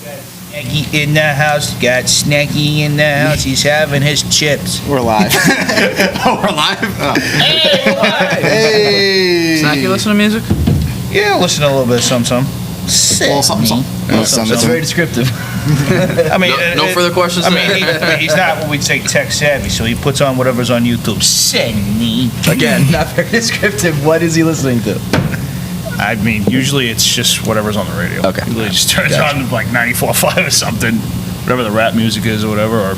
Snacky in the house, got Snacky in the house. He's having his chips. We're live. Oh, we're live? Oh. Hey, we're live. Hey. Snacky, listen to music? Yeah, listen to a little bit of some. Well, something. That's very descriptive. I mean, No further questions. I mean, he's not what we'd say tech savvy, so he puts on whatever's on YouTube. Sydney. Again, not very descriptive. What is he listening to? I mean, usually it's just whatever's on the radio. Okay. Usually just turns on like 94.5 or something, whatever the rap music is or whatever, or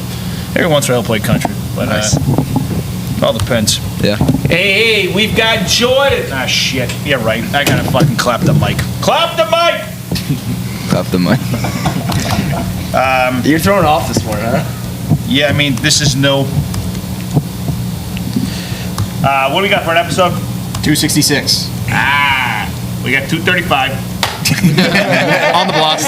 every once in a while he'll play country. But Nice. it all depends. Yeah. Hey, we've got Jordan. Ah, shit. You're right. I gotta fucking clap the mic. Clap the mic! Clap the mic. You're throwing off this morning, huh? Yeah, I mean, this is no... what do we got for an episode? 266. We got 235. On the blocks.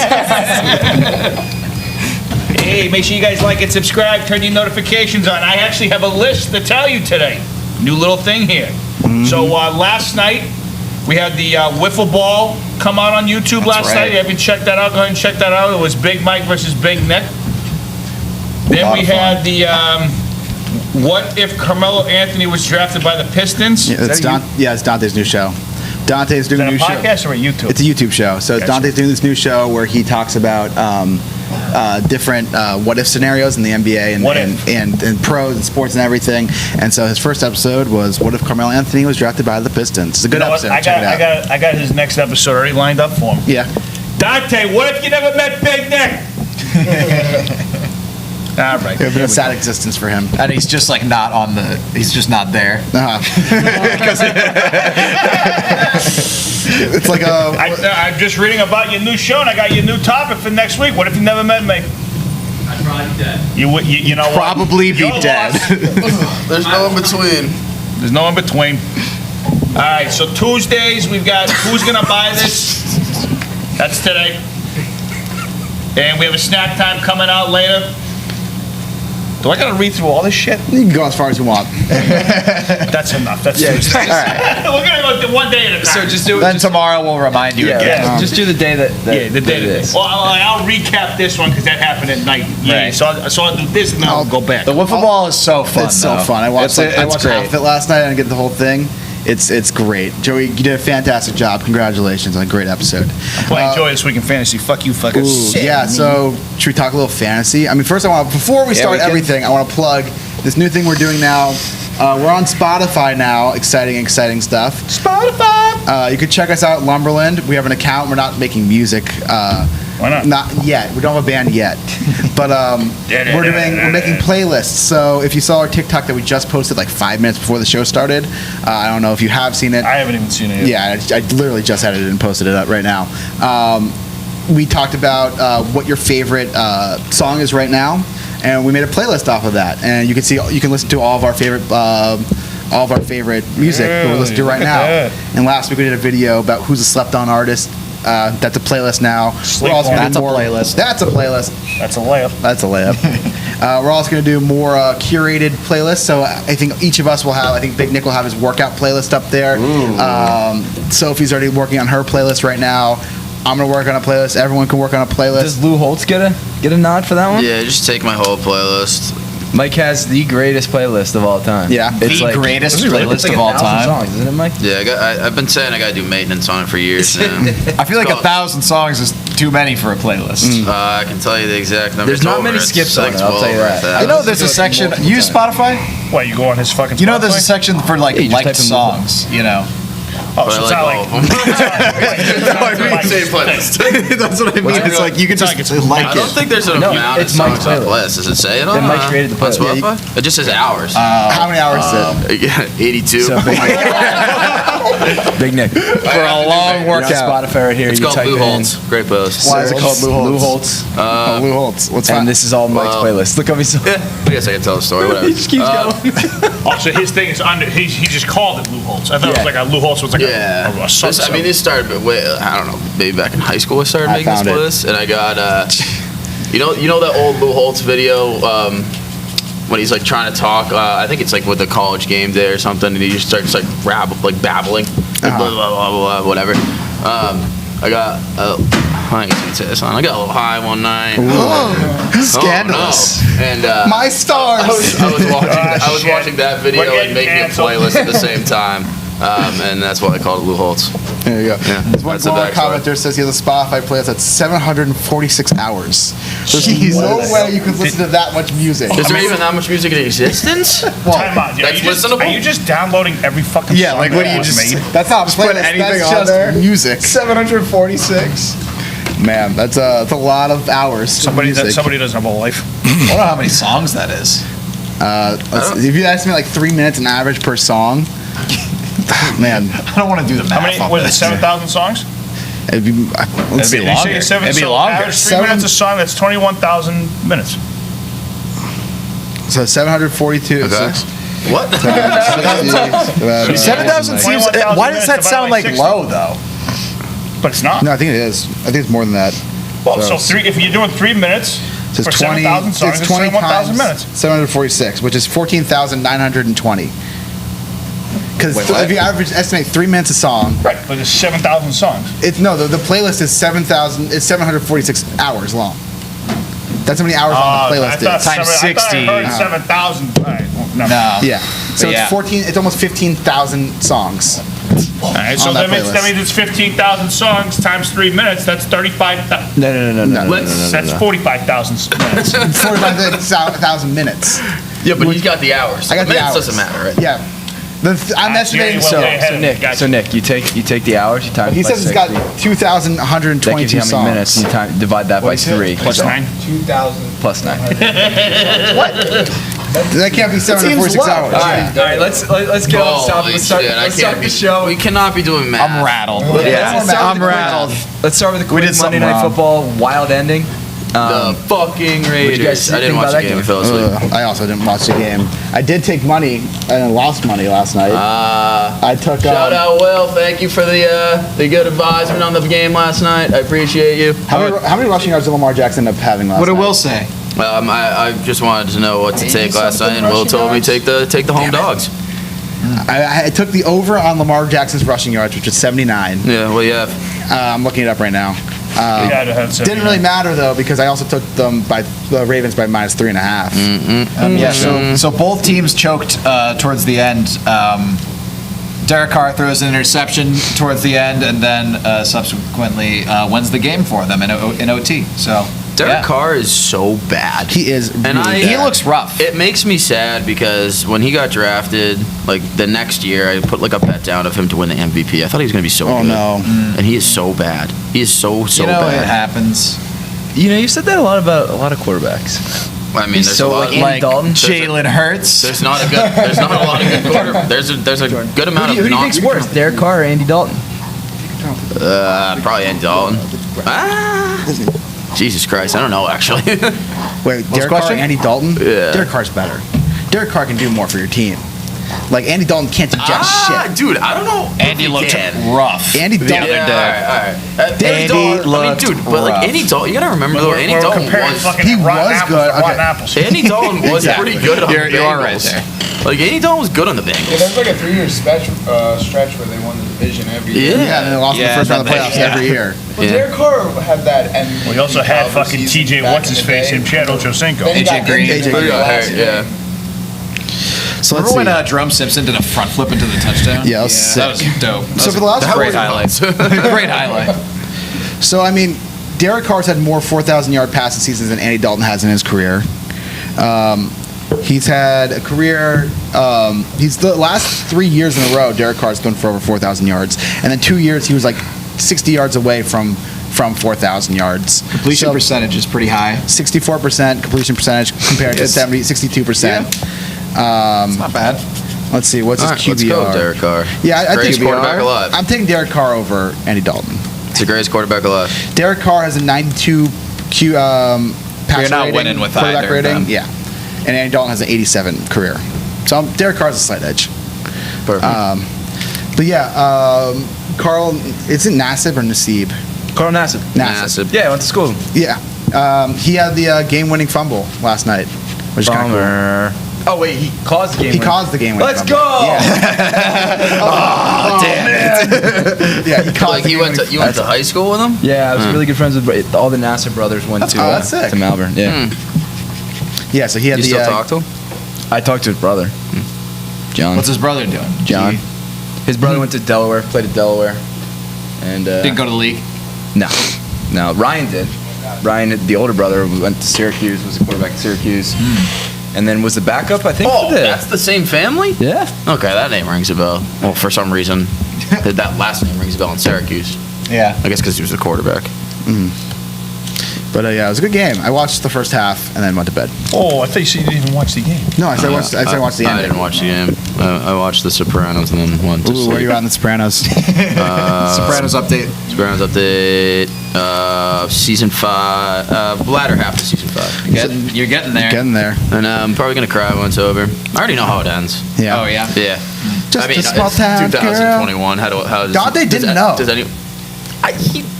Hey, make sure you guys like and subscribe. Turn your notifications on. I actually have a list to tell you today. New little thing here. So last night, we had the wiffle ball come out on YouTube last night. If you checked that out, go ahead and check that out. It was Big Mike versus Big Nick. Then we had the what if Carmelo Anthony was drafted by the Pistons? Yeah, it's Dante's new show. Dante's doing a new show. Podcast or a YouTube? It's a YouTube show. So Dante's doing this new show where he talks about different what if scenarios in the NBA and pros and sports and everything. And so his first episode was what if Carmelo Anthony was drafted by the Pistons. It's a good episode. I got his next episode already lined up for him. Yeah. Dante, what if you never met Big Nick? All right. It would have been a sad existence for him. And he's just like not on the, he's just not there. It's like a... I'm just reading about your new show, and I got your new topic for next week. What if you never met me? I'd probably be dead. You know Probably what? be You're dead. lost. There's no in between. There's no in between. All right, so Tuesdays, we've got Who's Gonna Buy This? That's today. And we have a snack time coming out later. Do I gotta read through all this shit? You can go as far as you want. That's enough. That's Tuesday. All right. We're gonna go one day at a time. So just do it. Then tomorrow we'll remind you again. Yeah. Just do the day that the day it to day. is. Well, I'll recap this one because that happened at night. Yeah, Right. so I'll do this and then I'll go back. The wiffle ball is so fun. It's so though. fun. I watched It's half great. of it last night and I didn't get the whole thing. It's great. Joey, you did a fantastic job. Congratulations on a great episode. Playing Joy this week in fantasy. Fuck you, fucker. Ooh, yeah, so should we talk a little fantasy? I mean, first before we start everything, I want to plug this new thing we're doing now. We're on Spotify now. Exciting stuff. Spotify! You can check us out at Lumberland. We have an account. We're not making music. Why not? Not yet. We don't have a band yet. But we're making playlists. So if you saw our TikTok that we just posted like 5 minutes before the show started, I don't know if you have seen it. I haven't even seen it yet. Yeah, I literally just edited it and posted it up right now. We talked about what your favorite song is right now, and we made a playlist off of that. And you can listen to all of our favorite music that we're listening to right now. And last week we did a video about who's a slept-on artist. That's a playlist now. That's a playlist. That's a playlist. That's a layup. That's a layup. We're also going to do more curated playlists. So I think each of us will have, I think Big Nick will have his workout playlist up there. Sophie's already working on her playlist right now. I'm going to work on a playlist. Everyone can work on a playlist. Does Lou Holtz get a nod for that one? Yeah, just take my whole playlist. Mike has the greatest playlist of all time. Yeah. It's The greatest playlist like of all 1,000 time. songs, isn't it, Mike? Yeah, I've been saying I gotta do maintenance on it for years now. I feel like 1,000 songs is too many for a playlist. I can tell you the exact number. There's It's not over. many It's skips on like it, I'll 12 tell you or that. 1,000. You know there's a section, use Spotify? What, you go on his fucking You know there's a Spotify? section for like Yeah, you just liked type in songs, you know? Oh, But so I it's like not all of them. Same playlist. That's what I mean. It's like you can just like I don't it. think there's an No, amount of it's Mike's songs on the playlist. list. Does it say it on, Then Mike created the on playlist. Spotify? It just says hours. How many hours is it? Yeah, 82. So Big Nick. For a long You're on workout. Spotify right here. It's you called type Blue in Holtz. Great post. Why is it called Lou Holtz? Lou Holtz. Oh, Lou Holtz. What's And that? this is all Mike's playlist. Look how he's so. Yeah, I guess I can tell the story. Whatever. He just keeps going. Oh, so his thing is under. He just called it Lou Holtz. I thought it was like a Lou Holtz was like Yeah, a subset. I mean, this started way, I don't know, maybe back in high school I started I making this found it. playlist, and I got, you know that old Lou Holtz video when he's like trying to talk. I think it's like with the college game day or something, and he just starts like babbling, like blah blah blah blah, whatever. I got I ain't gonna say this one. I got a little high one night. Scandalous. Oh, no. And My stars. I was watching that video We're and making a canceled. playlist at the same time, and that's why I called it Lou Holtz. There you go. Yeah, There's one that's a glowing backstory. commenter says he has a Spotify playlist that's 746 hours. There's no way you could listen to that much music. Is there even that much music in existence? Time out. That's listenable? Are you just downloading every fucking Yeah, song like what do you that was just? made? That's not a put playlist. anything That's on just there? music. 746. Man, that's a lot of hours. of Somebody music. doesn't have a life. I don't know how many songs that is. If you ask me, like 3 minutes an average per song, man, I don't want to do the math. How many? on Was it this. 7,000 songs? it'd be. Let's It'd be see. longer. You say seven, It'd be so longer. average 3 minutes a song. That's 21,000 minutes. So 742. Okay. six- What? 7,000 seems. 21,000 Why does that minutes sound like divided by 60. low though? But it's not. No, I think it is. I think it's more than that. Well, So- so if you're doing 3 minutes So for it's 20. 7,000 songs, It's it's 20 21,000 times minutes. 746, which is 14,920. Because Wait, what? if you estimate 3 minutes a song, Right, but there's 7,000 songs. it's no. The playlist is 7,000. It's 746 hours long. That's how many hours on the I playlist thought is. Times 60. I thought I heard 7,000. All right, well, no. No. Yeah. So But it's yeah. 14. It's almost 15,000 songs. All right, so on that that means, playlist. it's 15,000 songs times 3 minutes. That's 35,000. No. That's 45,000 minutes. 45,000 minutes. Yeah, but he's got the hours. I got the minutes hours. doesn't matter, right? Yeah. I'm estimating. well, So way ahead of me, gotcha. So Nick, you take the hours, you times he by says it's 60. got That 2,122 gives you how songs. many minutes, and you divide that by 3. Plus 9. 2,000. Plus 9. That can't be 746 hours. All right, let's get on top. Holy Let's start, shit, I let's can't start be. the show. We cannot be doing math. I'm rattled. Yeah, I'm rattled. Let's start with the quick did Monday something Night wrong. Football wild ending. The fucking Raiders. guys I didn't think watch about the that game. I game? fell asleep. I also didn't watch the game. I did take money and lost money last night. I took. Shout out, Will. Thank you for the good advisement on the game last night. I appreciate you. How many rushing yards did Lamar Jackson end up having last What night? did Will say? I just wanted to know what to take last night, and Will told me take the home dogs. I took the over on Lamar Jackson's rushing yards, which is 79. Yeah, well, yeah. I'm looking it up right now. Didn't really matter though because I also took them by the Ravens by minus 3.5. Yeah. So both teams choked towards the end. Derek Carr throws an interception towards the end, and then subsequently wins the game for them in OT. So Derek Carr is so bad. He is. And really he bad. looks rough. It makes me sad because when he got drafted, like the next year, I put like a bet down of him to win the MVP. I thought he was going to be so Oh good. no. And he is so bad. He is so You know, bad. it happens. You know, you said that a lot about a lot of quarterbacks. I mean, He's there's so a lot. like Andy Like Dalton. Jalen Hurts. There's not a good. There's not a lot of good quarterbacks. There's a good amount Who of do you not. think's worse, Derek Carr or Andy Dalton? Probably Andy Dalton. Jesus Christ, I don't know actually. Wait, Derek Carr, question? Andy Dalton? Yeah. Derek Carr's better. Derek Carr can do more for your team. Like Andy Dalton can't do jack shit. Dude, I don't know. if Andy he looked can. rough. Andy Dalton. Yeah, all right. Andy Dalton, looked dude, but like rough. Andy Dalton, you gotta remember though, Andy We're Dalton comparing was. fucking He rotten was apples good. to rotten Okay. apples. Andy Dalton was Exactly. pretty good on the You are right Bengals. there. Like Andy Dalton was good on the Yeah, Bengals. there's like a 3-year stretch where they won the division every year. Yeah, and they lost in the Yeah, first round of the that- playoffs yeah. every year. But Yeah. Derek Carr had that, and We also had fucking TJ what's his face and Chad Ochocinco. Then he AJ got Green. injured AJ in the got last hurt, game. yeah. So Remember when let's see. Jerome Simpson did a front flip into the touchdown? Yeah, that was That was sick. dope. That So was for the last a four- great highlight. Great highlight. So I mean, Derek Carr's had more 4,000-yard passing seasons than Andy Dalton has in his career. He's had a career. He's the last 3 years in a row. Derek Carr's thrown for over 4,000 yards, and then 2 years he was like 60 yards away from 4,000 yards. Completion percentage is pretty high. 64% completion percentage compared to Yes. 62%. It's not bad. Let's see, what's All his right, let's QBR? go, Derek Carr. Yeah, I Greatest think quarterback alive. I'm taking Derek Carr over Andy Dalton. It's the greatest quarterback alive. Derek Carr has a 92 pass You're not rating, winning with quarterback either of rating. them. Yeah, and Andy Dalton has an 87 career. So Derek Carr's a slight edge. Perfect. But yeah, Carl, is it Nassib or Nassib? Carl Nassib. Massive. Yeah, I went to school. Yeah, he had the game-winning fumble last night, which is kind of cool. Oh wait, he caused the game. He caused the game winner. Let's go. Oh, damn it. Yeah, he caused Like the you game went to winning- you went to high school with him? Yeah, I was really good friends with all the Nasser brothers. Went That's- to oh, that's sick. to Malvern. Yeah, Yeah, so he had You the. still talk to him? I talked to his brother, John. What's his brother doing? John? His brother went to Delaware, played at Delaware, and Didn't go to the league. No, Ryan did. Ryan, the older brother, went to Syracuse, was a quarterback at Syracuse, and then was the backup, I think. Oh, for the, that's the same family? yeah. Okay, that name rings a bell. Well, for some reason, that last name rings a bell in Syracuse. Yeah. I guess because he was a quarterback. But yeah, it was a good game. I watched the first half and then went to bed. Oh, I thought you said you didn't even watch the game. No, I said I watched the end. I didn't watch the game. I watched The Sopranos and then went to Ooh, sleep. where are you at in The Sopranos? Sopranos update. Sopranos update. Season 5. Latter half of season 5. You're getting there. Getting there. And I'm probably gonna cry when it's over. I already know how it ends. Yeah. Oh yeah. Yeah. Just a it's small town 2021. How does Dante didn't know. Does any?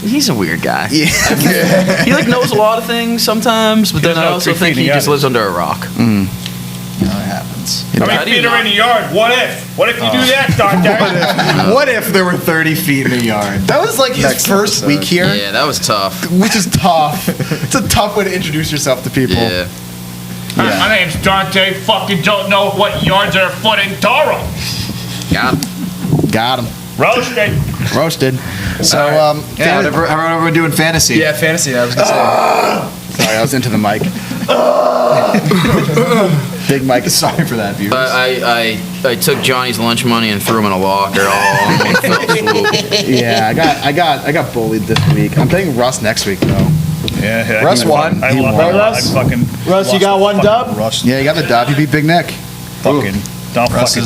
He's a weird guy. Yeah. He like knows a lot of things sometimes, but then doesn't I know also three think feet he in just the lives under a rock. You know what happens. How How many do you feet are not- in the yard? What if? What if you do that, Dante? What if there were 30 feet in the yard? That was like his first week here, Yeah, that was tough. which is tough. It's a tough way to introduce yourself to people. Yeah. My name's Dante. Fucking don't know what yards are a foot in Toro. Got him. Got him. Roasted. Roasted. So, Yeah, everyone doing fantasy. Yeah, fantasy. I was gonna say. sorry, I was into the mic. Big mic. Sorry for that, viewers. I took Johnny's lunch money and threw him in a locker all in one fell swoop. Yeah, I got bullied this week. I'm playing Russ next week though. Yeah. Russ won. I He love won. Russ. I fucking. Russ, you got one dub? Russ. Yeah, you got the dub. You beat Big Nick. Fucking. Don't Russ fucking.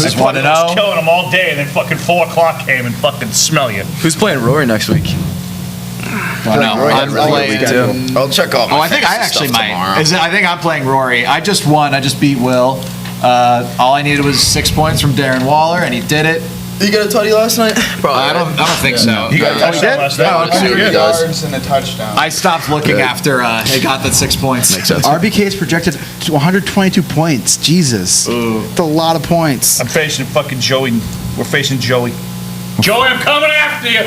is 1-0. I was killing him all day, and then fucking 4 o'clock came and fucking smell you. Who's playing Rory next week? No, I'm playing. I'll check out my Oh, I think I fantasy actually stuff might. tomorrow. I think I'm playing Rory. I just won. I just beat Will. All I needed was 6 points from Darren Waller, and he did it. You got a tutty last night? Probably. I don't think so. You got a touchdown last night. Oh, okay. 100 He does. yards and a touchdown. I stopped looking after he got the 6 points. Makes sense. RBK is projected to 122 points. Jesus. It's a lot of points. I'm facing fucking Joey. We're facing Joey. Joey, I'm coming after you.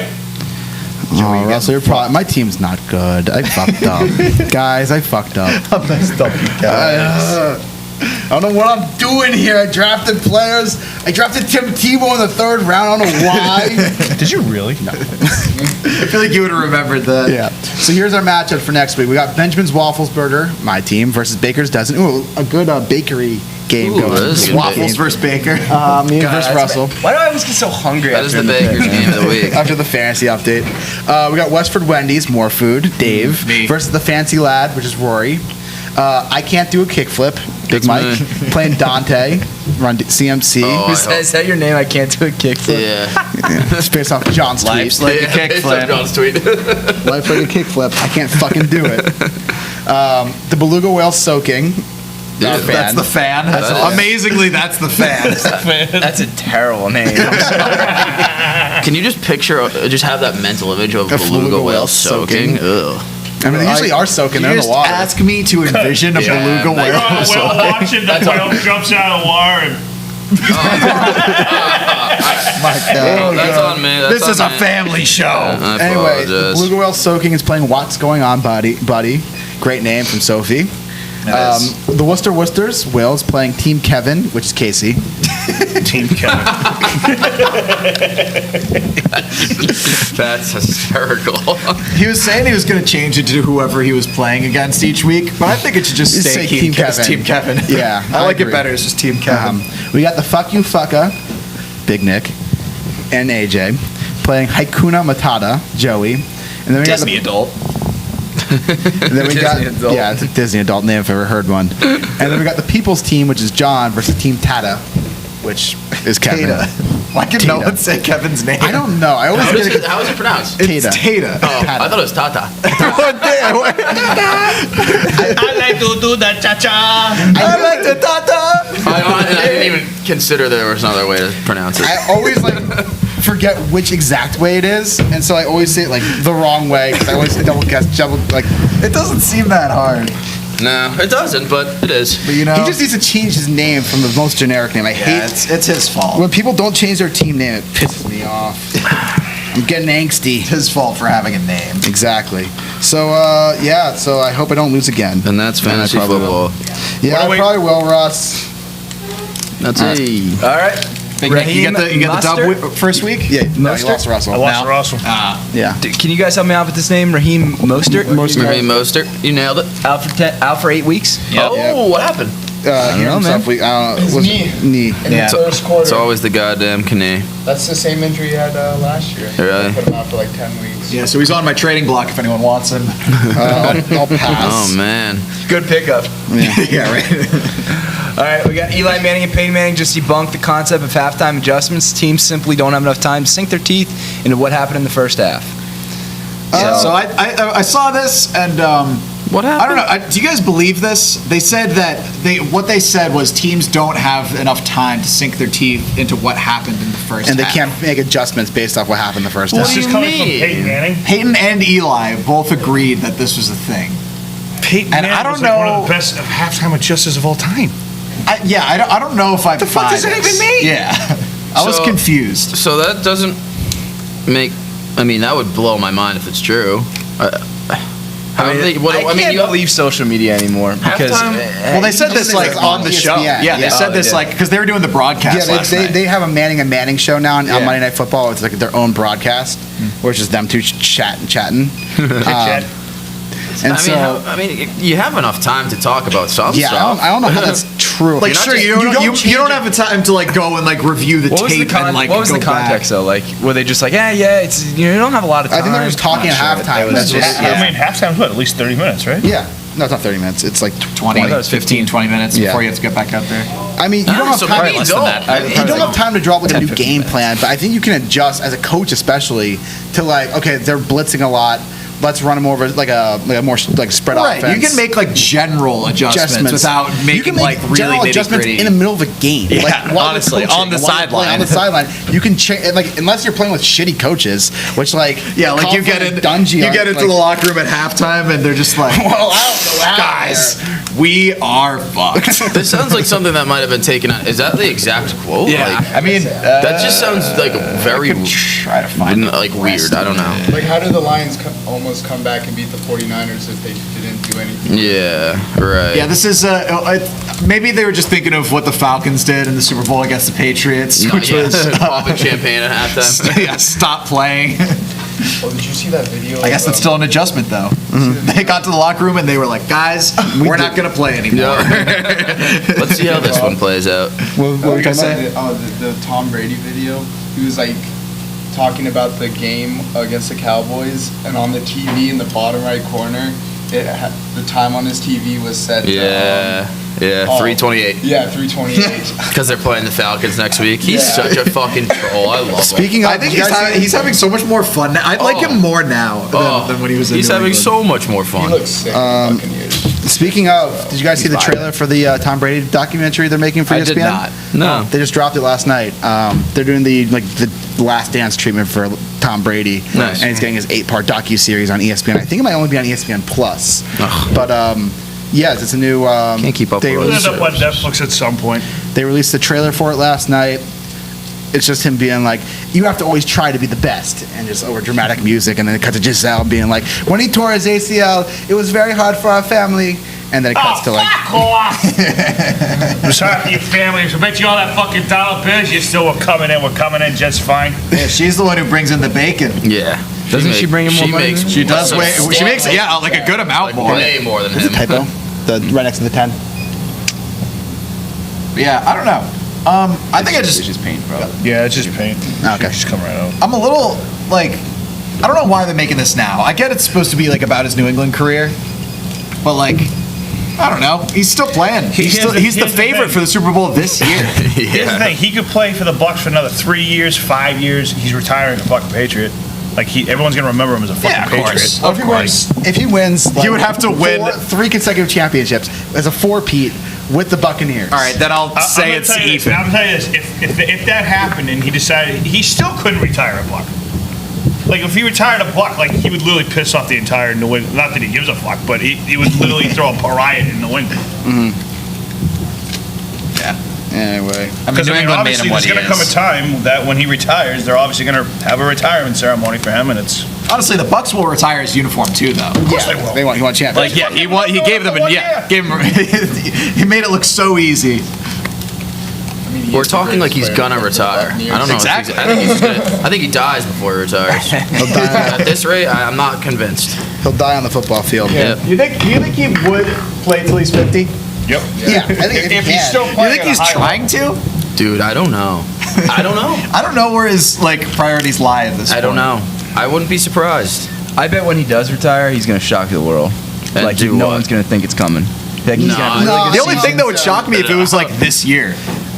Oh, Russell, you're probably, my team's not good. I fucked up. Guys, I fucked up. I messed up, you guys. I don't know what I'm doing here. I drafted players. I drafted Tim Tebow in the 3rd round. I don't know why. Did you really? No. I feel like you would have remembered that. Yeah. So here's our matchup for next week. We got Benjamin's Waffles Burger, my team, versus Baker's Dozen. Ooh, a good bakery game Ooh, going. that is a good Waffles game. versus Baker. Me versus Russell. Why do I always get so hungry? That is after the the Baker's game of the week. After the fantasy update. We got Westford Wendy's, more food, Dave, Me. versus the Fancy Lad, which is Rory. I can't do a kickflip, Big That's Mike. me. Playing Dante, run CMC. Oh, Is that your name? I can't do a kickflip. Yeah. It's based off John's tweet. Life's like a Based on kickflip. John's tweet. Life like a kickflip. I can't fucking do it. The beluga whale soaking. Not a fan. That's the fan. That's- Amazingly, that's the fan. That's a terrible name. I'm sorry. Can you just picture, just have that mental image of A a beluga whale soaking? Ugh. I mean, they usually are soaking. They're in the water. ask me to envision a Yeah, beluga like- whale. Whale watching the whale jumps out of the water and That's on me. That's This on is a me. family show. I Anyway, the apologize. beluga whale soaking is playing What's Going On, Buddy. Great name from Sophie. The Worcesters, Will, is playing Team Kevin, which is Casey. Team Kevin. That's hysterical. He was saying he was going to change it to whoever he was playing against each week, but I think it should just Just stay say Team Team Kevin. Kevin. Team Kevin. Yeah, I like agree. it better. It's just Team Kevin. We got the Fuck You Fucka, Big Nick, and AJ, playing Haikuna Matata, Joey. And then we got Disney adult. And then we got, Disney adult. yeah, it's a Disney adult name if I've ever heard one. And then we got the People's Team, which is John, versus Team Tata, which is Kevin. Tata. Why can no Tata. one say Kevin's name? I don't know. I always How is get it, how is it pronounced? It's Tata. Tata. Oh, I thought it was Tata. I like to do the cha-cha. I like the Tata. I didn't even consider there was another way to pronounce it. I always like forget which exact way it is, and so I always say it like the wrong way because I always double guess, like It doesn't seem that hard. No, it doesn't, but it is. But you know, He just needs to change his name from the most generic name. I hate it's his fault. when people don't change their team name. It pisses me off. I'm getting angsty. It's his fault for having a name. Exactly. So so I hope I don't lose again. And that's fantasy I probably football. Yeah, What do I we- probably will, Russ. That's it. All right. Big Nick, you get the dub Mustard? first week? Yeah, no, you lost to Russell. I lost to Russell. Yeah. Can you guys help me out with this name, Raheem Mostert? Raheem Mostert, you nailed it. Out for 8 weeks. Oh, what happened? Hearing know, himself, I don't know. His Was- knee. Knee. In Yeah. the first quarter. It's always the goddamn knee. That's the same injury he had last year. Really? They put him out for like 10 weeks. Yeah, so he's on my trading block if anyone wants him. I'll pass. Oh man. Good pickup. Yeah, right. All right, we got Eli Manning and Peyton Manning just debunked the concept of halftime adjustments. Teams simply don't have enough time to sink their teeth into what happened in the first half. Yeah, so I saw this and What I happened? don't know. Do you guys believe this? They said that what they said was teams don't have enough time to sink their teeth into what happened in the first And they half. can't make adjustments based off what happened the first What half. do This is you coming from mean? Peyton Manning. Peyton and Eli both agreed that this was a thing. Peyton And Manning I don't was like one know- of the best halftime adjusters of all time. I don't know if I. The fuck does that even mean? Yeah, I was So- confused. So that doesn't make. I mean, that would blow my mind if it's true. How do they? What, I can't you have- believe social media anymore because Halftime? Well, they said this like on the show. ESPN. Yeah, they Yeah. said this like because they were doing the broadcast Yeah, last they, night. they have a Manning and Manning show now on Yeah. Monday Night Football. It's like their own broadcast, where it's just them two chatting. Chad. And I mean, so, I mean, you have enough time to talk about some yeah, stuff. I don't know how that's true. like You're not sure, just- you don't have the time to like go and like review the what was the, tape and like what was go the context though? Like, were they just like, yeah, it's you don't have a lot of time. I think they were just talking at I'm not sure. halftime. It was That's just- just- I mean, halftime's what? At least 30 minutes, right? Yeah. No, it's not 30 minutes. It's like 20, I thought it was 15, 20 minutes Yeah. before you have to get back out there. I mean, you don't have so time. maybe less than that. You don't have time to draw up like a 10, new 15 game minutes. plan, but I think you can adjust as a coach, especially to like, okay, they're blitzing a lot. Let's run them over like a more like spread Right, offense. you can make like general adjustments without You making can make like really general nitty adjustments gritty. in the middle of a game. Yeah, like, while you're honestly, coaching, on the while you're playing sideline. On the sideline, you can change. Like unless you're playing with shitty coaches, which like Yeah, like you Coughlin get and in, Dungy you are, get into like, the locker room at halftime and they're just like, Well, I don't know how guys, we are fucked. This sounds like something that might have been taken out. Is that the exact quote? Yeah, Like, I mean, that just sounds like very try to find like weird. I don't know. Like, how did the Lions almost come back and beat the 49ers if they didn't do anything? Yeah, right. Yeah, this is maybe they were just thinking of what the Falcons did in the Super Bowl against the Patriots, which was popping champagne at halftime. yeah, stop playing. Oh, did you see that video? I guess that's still an adjustment though. They got to the locker room and they were like, guys, we're not gonna play anymore. Let's see how this one plays out. What were you gonna say? The Tom Brady video. He was like talking about the game against the Cowboys, and on the TV in the bottom right corner, the time on his TV was set. to, Yeah, yeah, oh. 328. Yeah, 328. Because they're playing the Falcons next week. He's Yeah. such a fucking troll. I love him. Speaking of, I think did you guys see- he's having so much more fun now. I like him more now than when he was in He's New having England. so much more He fun. looks sick. in the Buccaneers. Speaking of, did you guys see the trailer for the Tom Brady documentary they're making for I ESPN? did not. No. They just dropped it last night. They're doing the Last Dance treatment for Tom Brady, Nice. and he's getting his 8-part docu-series on ESPN. I think it might only be on ESPN Plus, but yes, it's a new. Can't keep up they with It'll it. end up on Netflix at some point. They released the trailer for it last night. It's just him being like, you have to always try to be the best, and just over dramatic music, and then it cuts to Giselle being like, when he tore his ACL, it was very hard for our family, and then it cuts to like, fuck off! I'm sorry for your family. I bet you all that fucking dollar bills you still were coming in. We're coming in just fine. Yeah, she's the one who brings in the bacon. Yeah. Doesn't she bring him more money makes than She does some way. She makes stuff. yeah, like a good amount Like more. way more than is it him. typo? The right next to the 10. Yeah, I don't know. I think I just just paint, bro. Yeah, it's just paint. Okay. Just come right out. I'm a little like I don't know why they're making this now. I get it's supposed to be like about his New England career, but like I don't know. He's still playing. He's the here's the favorite thing. for the Super Bowl this year. Here's the thing: he could play for the Bucks for another 3 years, 5 years. He's retiring a fucking Patriot. Like everyone's gonna remember him as a fucking Yeah, of Patriot. course. Well, if he wins, He would have to win 3 consecutive championships as a 4-peat with the Buccaneers. All right, then I'll say I'm gonna it's tell you this, even. I'm gonna tell you this: if that happened and he decided, he still couldn't retire a Buck. like if he retired a Buck, like he would literally piss off the entire New England. Not that he gives a fuck, but he would literally throw a riot in New England. Anyway. Because New England made him obviously what there's he going to come a is. time that when he retires, they're obviously going to have a retirement ceremony for him, and it's Honestly, the Bucks will retire his uniform too, though. of course they will. He won champions. Like, yeah, he gave them, gave him, he made it look so easy. We're talking like he's gonna retire. I don't know. Exactly. I think he dies before he retires. He'll die. At this rate, I'm not convinced. He'll die on the football field. Yeah. You think he would play till he's 50? Yep. Yeah, I think if he's still You playing think he's at a high trying to? Dude, I don't know. I don't know. I don't know where his priorities lie at this point. I don't know. I wouldn't be surprised. I bet when he does retire, he's gonna shock the world. And Like do no what? one's gonna think it's coming. Like, he's gonna be No, really The good only thing that would shock me if it was like this year.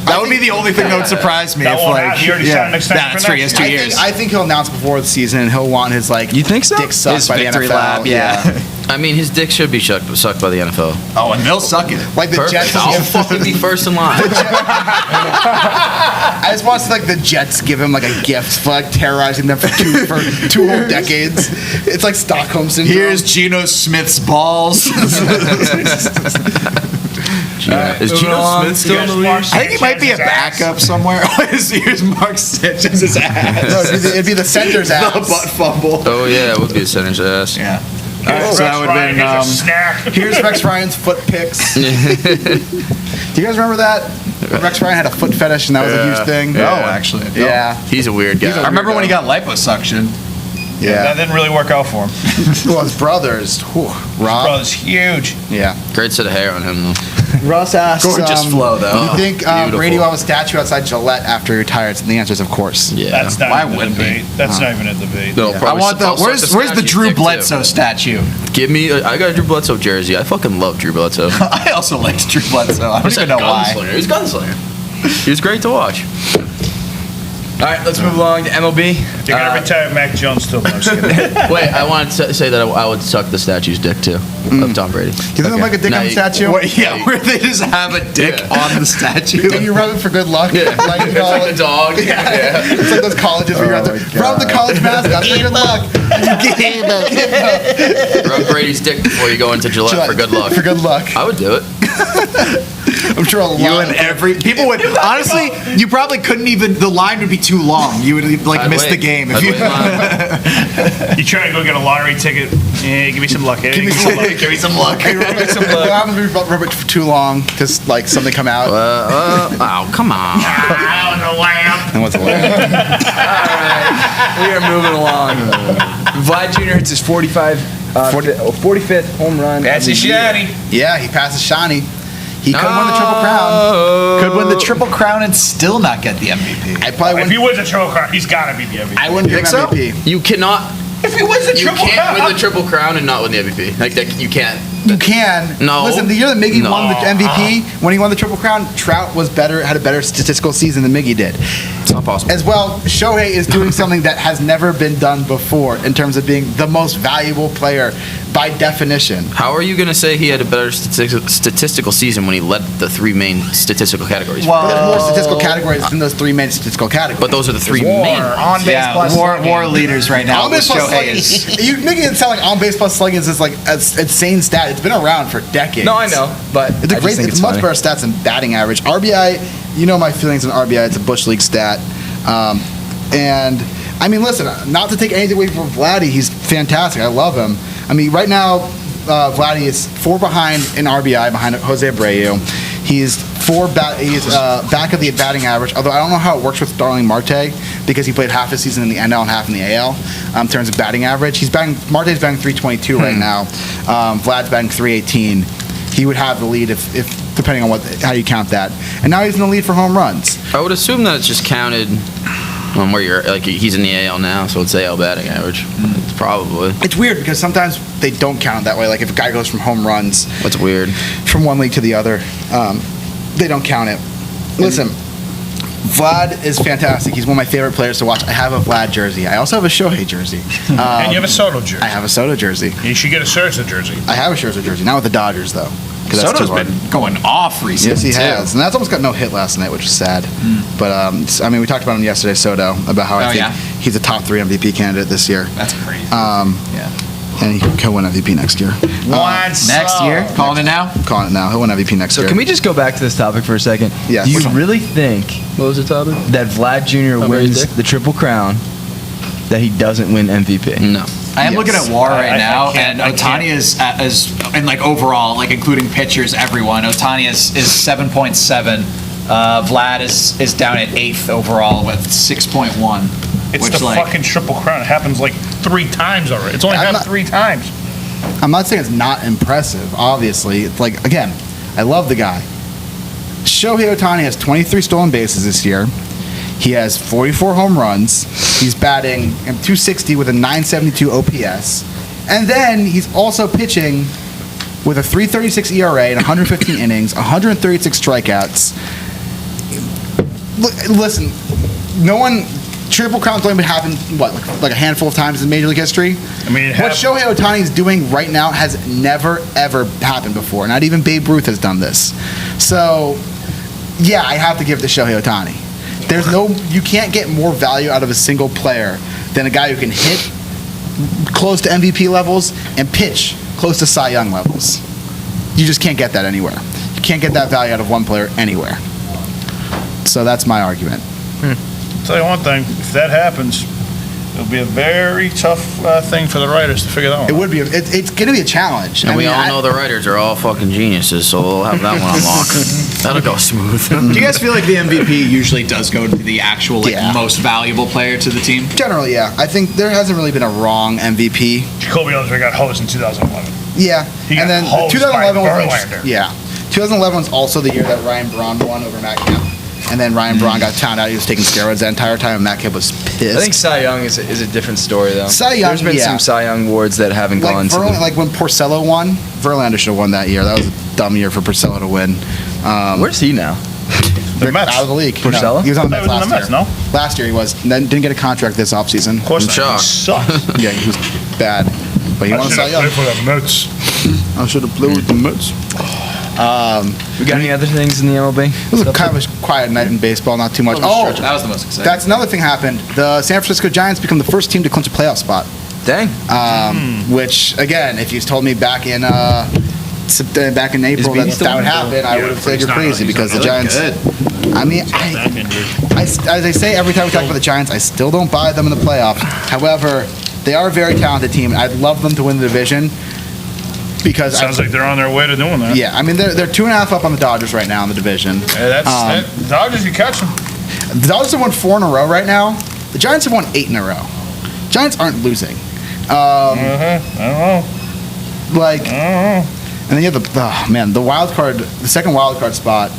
That would be the only thing that would surprise me. That if won't like, happen. He already signed an extension That's for true. He has next 2 year. years. I think he'll announce before the season, and he'll want his You think so? dick sucked His by the victory NFL. lap, yeah. I mean, his dick should be sucked by the NFL. Oh, and they'll suck it. Like the Perfect. Jets. I'll fucking be first in line. I just want to see like the Jets give him like a gift for like terrorizing them for two whole decades. It's like Stockholm syndrome. Here's Geno Smith's balls. Is Geno Smith still in the league? I think he might be a backup somewhere. Here's Mark Sanchez's ass. No, it'd be the center's ass. The butt fumble. Oh yeah, it would be a center's ass. Yeah. Rex So that would Ryan have gets a snack. Here's Rex Ryan's foot picks. Do you guys remember that? Rex Ryan had a foot fetish, and that was a huge thing. No, actually. I don't. Yeah. He's a weird guy. I remember when he got liposuction. That didn't really work out for him. Well, his brothers, Rob. Brother's huge. Yeah. Great set of hair on him though. Russ asked, Gorgeous flow, though. Do you think Beautiful. Brady will have a statue outside Gillette after he retires? And the answer is, of course. Yeah. That's not Why even a wouldn't debate. That's not even a debate. No, I probably want the I'll suck where's the statue's Drew dick, too. Bledsoe statue? Give me. I got a Drew Bledsoe jersey. I fucking love Drew Bledsoe. I also liked Drew Bledsoe. I don't even know why. Gunslinger. He's a gunslinger. He was great to watch. All right, let's move along to MLB. You're going to retire Mac Jones too. No, I'm just kidding. Wait, I wanted to say that I would suck the statue's dick too of Tom Brady. Do you think they'll make a dick Now on the you- statue? Wait, yeah, where they just have a dick on the statue. And you rub it for good luck? Yeah. Like, you know, Like the dog. Yeah. it's like those colleges where you have to rub the college mascot for good luck. Rub Brady's dick before you go into Gillette for good luck. For good luck. I would do it. I'm sure a lot You and every people would honestly. You probably couldn't even. The line would be too long. You would like I'd miss wait. the game if I'd you. wait in line. You try to go get a lottery ticket. Yeah, give me some luck. Give me some luck. Give me some luck. Hey, rub it what happens if you rub it for too long? Just like something come out. Oh, come on. I don't know why I'm. And what's the way? We are moving along. Vlad Jr. hits his 45th home run. That's of a the year. shiny. Yeah, he passes Shawnee. He could win the Triple Crown. Could win the Triple Crown and still not get the MVP. I probably If he wouldn't. wins a Triple Crown, he's got to be the MVP. I wouldn't give him Think so? MVP. You cannot. If he wins the You Triple can't Crown, win the Triple Crown and not win the MVP. Like that, you can't. You can. No. Listen, the year that Miggy No. won the MVP, when he won the Triple Crown, Trout was better, had a better statistical season than Miggy did. It's not possible. As well, Shohei is doing something that has never been done before in terms of being the most valuable player by definition. How are you going to say he had a better statistical season when he led the three main statistical categories? There's more statistical categories than those three main statistical categories. But those are the three main. on base Yeah, plus war leaders right now. On base plus Shohei is. slugging. You making it sound like on base plus slugging is this like an insane stat. It's been around for decades. No, I know, but It's I a just great. think It's it's much funny. better stats than batting average. RBI. You know my feelings on RBI. It's a bush league stat. And I mean, listen, not to take anything away from Vladdy, he's fantastic. I love him. I mean, right now, Vladdy is 4 behind in RBI behind Jose Abreu. He's back of the batting average. Although I don't know how it works with Starling Marte because he played half his season in the NL and half in the AL. In terms of batting average, Marte's batting 322 right now. Vlad's batting 318. He would have the lead if depending on how you count that. And now he's in the lead for home runs. I would assume that it's just counted on where you're, like, he's in the AL now, so it's AL batting average. It's probably. It's weird because sometimes they don't count it that way. Like if a guy goes from home runs That's weird. from one league to the other, they don't count it. Listen, Vlad is fantastic. He's one of my favorite players to watch. I have a Vlad jersey. I also have a Shohei jersey. And you have a Soto jersey. I have a Soto jersey. You should get a Scherzer jersey. I have a Scherzer jersey, not with the Dodgers though. 'cause that's Soto's too hard. been going off recently. Yes, he too. has, and that's almost got no hit last night, which is sad. But I mean, we talked about him yesterday, Soto, about how I Oh, think yeah? he's a top 3 MVP candidate this year, That's crazy. yeah, and he could win MVP next year. Next year, calling it now. Calling it now, he'll win MVP next So year. can we just go back to this topic for a second? Yes. Do you Which one? really think What was the topic? that Vlad Jr. Over wins there? the Triple Crown, that he doesn't win MVP? No. I am looking at WAR right I now, can't- and I Ohtani can't. is and like overall, like including pitchers, everyone. Ohtani is 7.7. Vlad is down at 8th overall with 6.1. It's which the like fucking Triple Crown. It happens like 3 times already. It's only I'm happened not- 3 times. I'm not saying it's not impressive, obviously. It's like, again, I love the guy. Shohei Ohtani has 23 stolen bases this year. He has 44 home runs. He's batting .260 with a .972 OPS. And then he's also pitching with a .336 ERA and 115 innings, 136 strikeouts. Listen, no one... Triple Crown's only been happened, what, like a handful of times in Major League history? I mean, What Shohei Ohtani is doing right now has never, ever happened before. Not even Babe Ruth has done this. So, yeah, I have to give it to Shohei Ohtani. You can't get more value out of a single player than a guy who can hit close to MVP levels and pitch close to Cy Young levels. You just can't get that anywhere. You can't get that value out of one player anywhere. So that's my argument. Tell you one thing, if that happens, it'll be a very tough thing for the writers to figure that one It out. would be. It's going to be a challenge. And I we mean, all know the writers are all fucking geniuses, so we'll have that one on lock. That'll go smooth. do you guys feel like the MVP usually does go to the actual like Yeah. most valuable player to the team? Generally, yeah. I think there hasn't really been a wrong MVP. Jacoby Ellsbury got hosed in 2011. Yeah, He got and then hosed 2011 by was Verlander. yeah. 2011 was also the year that Ryan Braun won over Matt Kemp, and then Ryan Braun got found out he was taking steroids that entire time, and Matt Kemp was pissed. I think Cy Young is a different story, though. Cy Young, There's been yeah. some Cy Young awards that haven't gone to like when Porcello won, Verlander should have won that year. That was a dumb year for Porcello to win. Where's he now? The Mets. Out of the league. Porcello? No, he was on the He Mets was on last the Mets, year. no? Last year he was. And then didn't get a contract this offseason. Of course I'm not. shocked. He sucks. Yeah, he was bad. But he I won should Cy have Young. played for the Mets. I should have played with the Mets. We got any other things in the MLB? It was a kind of a quiet night in baseball, not too much. Oh, that was the most exciting. that's another thing happened. The San Francisco Giants become the first team to clinch a playoff spot. Dang. Which, again, if you told me back in April Beanie still that would in? happen, I Yeah, would have but said he's you're not- crazy he's because the not Giants. I mean, Back injured. as I say every time we talk about the Giants, I still don't buy them in the playoffs. However, they are a very talented team. I'd love them to win the division because Sounds like they're on their way to doing that. yeah, I mean they're 2.5 up on the Dodgers right now in the division. Hey, that Dodgers, you catch them. The Dodgers have won 4 in a row right now. The Giants have won 8 in a row. Giants aren't losing. I don't know. Like, and then you have the wild card, the second wild card spot.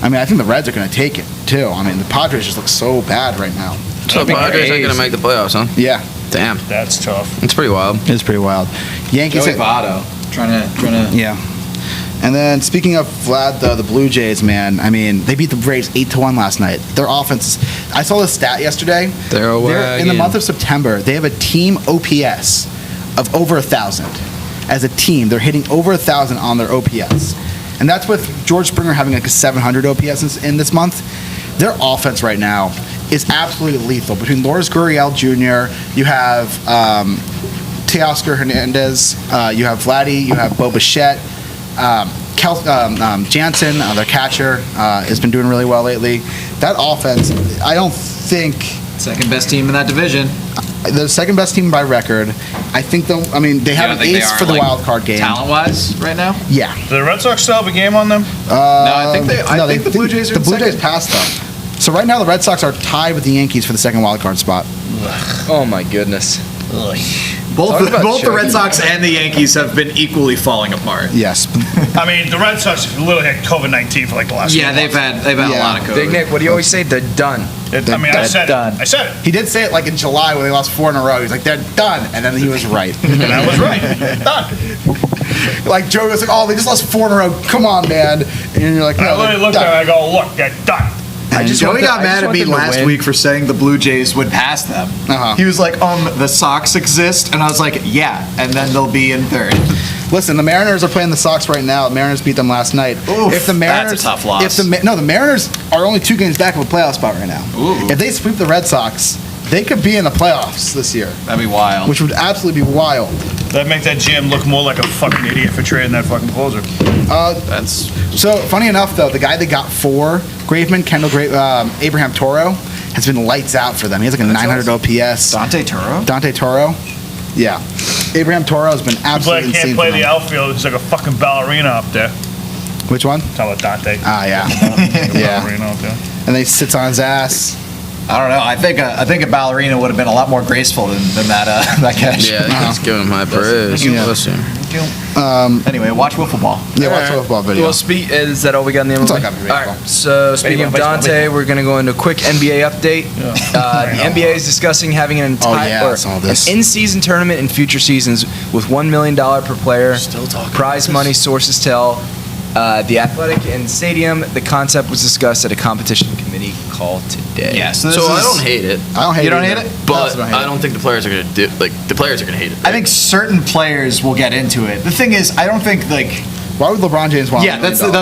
I mean, I think the Reds are going to take it too. I mean, the Padres just look so bad right now. So the Padres ain't gonna make the playoffs, huh? Yeah, Damn, That's tough. it's pretty wild. it's pretty wild. Yankees. Joey Votto trying to. Yeah. And then speaking of Vlad, the Blue Jays, man, I mean, they beat the Braves 8-1 last night. Their offense, I saw the stat yesterday. They're in the month of September, they have a team OPS of over 1,000. As a team, they're hitting over 1,000 on their OPS. And that's with George Springer having like a 700 OPS in this month. Their offense right now is absolutely lethal. Between Lourdes Gurriel Jr., you have Teoscar Hernandez, you have Vladdy, you have Bo Bichette, Jansen, their catcher, has been doing really well lately. That offense, I don't think Second best team in that division. the second best team by record. I think they have an ace for the wild card game. Talent-wise, right now. Yeah. Do the Red Sox still have a game on them? No, I think the Blue Jays are the in Blue Jays second. passed them. So right now the Red Sox are tied with the Yankees for the second wild card spot. Oh my goodness. Both Talk about the Red choking. Sox and the Yankees have been equally falling apart. Yes. I mean, the Red Sox have literally had COVID-19 for like the last. Yeah, few they've months. had a Yeah. lot of COVID. Big Nick, what do you always say? They're done. I mean, I They're said done. it. I said it. He did say it like in July when they lost 4 in a row. He was like, they're done. And then he was right. And I was right. Done. Like Joe was like, oh, they just lost 4 in a row. Come on, man. And you're like, And I no, literally they're looked at done. it and I go, look, they're done. And Joey got mad at me last win. week for saying the Blue Jays would pass them. Uh-huh. He was like, the Sox exist? And I was like, yeah, and then they'll be in third. Listen, the Mariners are playing the Sox right now. The Mariners beat them last night. Oof, if the Mariners, that's a tough loss. The Mariners are only 2 games back of a playoff spot right now. Ooh. If they sweep the Red Sox, they could be in the playoffs this year, That'd be wild. which would absolutely be wild. That make that GM look more like a fucking idiot for trading that fucking closer. That's So, funny enough, though, the guy they got for Graveman, Abraham Toro, has been lights out for them. He has like a 900 OPS. Dante Turo? Dante Toro? Yeah. Abraham Toro has been absolutely Can't insane play for the them. outfield. He's like a fucking ballerina up there. Which one? Tell it Dante. Ah, yeah. Yeah. Ballerina up there. And they sits on his ass. I don't know. I think a ballerina would have been a lot more graceful than that that catch. yeah. He's giving him high praise. Yeah. Listen. Anyway, watch wiffle ball. Yeah, watch the football video. Well, is that all we got in the MLB? That's all I got for All right. So speaking of Dante, we're going to go into a quick NBA update. The NBA is discussing having an I saw this. an in-season tournament in future seasons with $1 million per player. Still talking Prize about money. this. Sources tell the Athletic and Stadium. The concept was discussed at a competition committee call today. Yeah, so I don't hate it, I don't hate You it. don't hate either. it? but also don't hate I don't think the players are gonna do the players are gonna hate it. I think certain players will get into it. The thing is, I don't think Why would LeBron James want? yeah, that's what I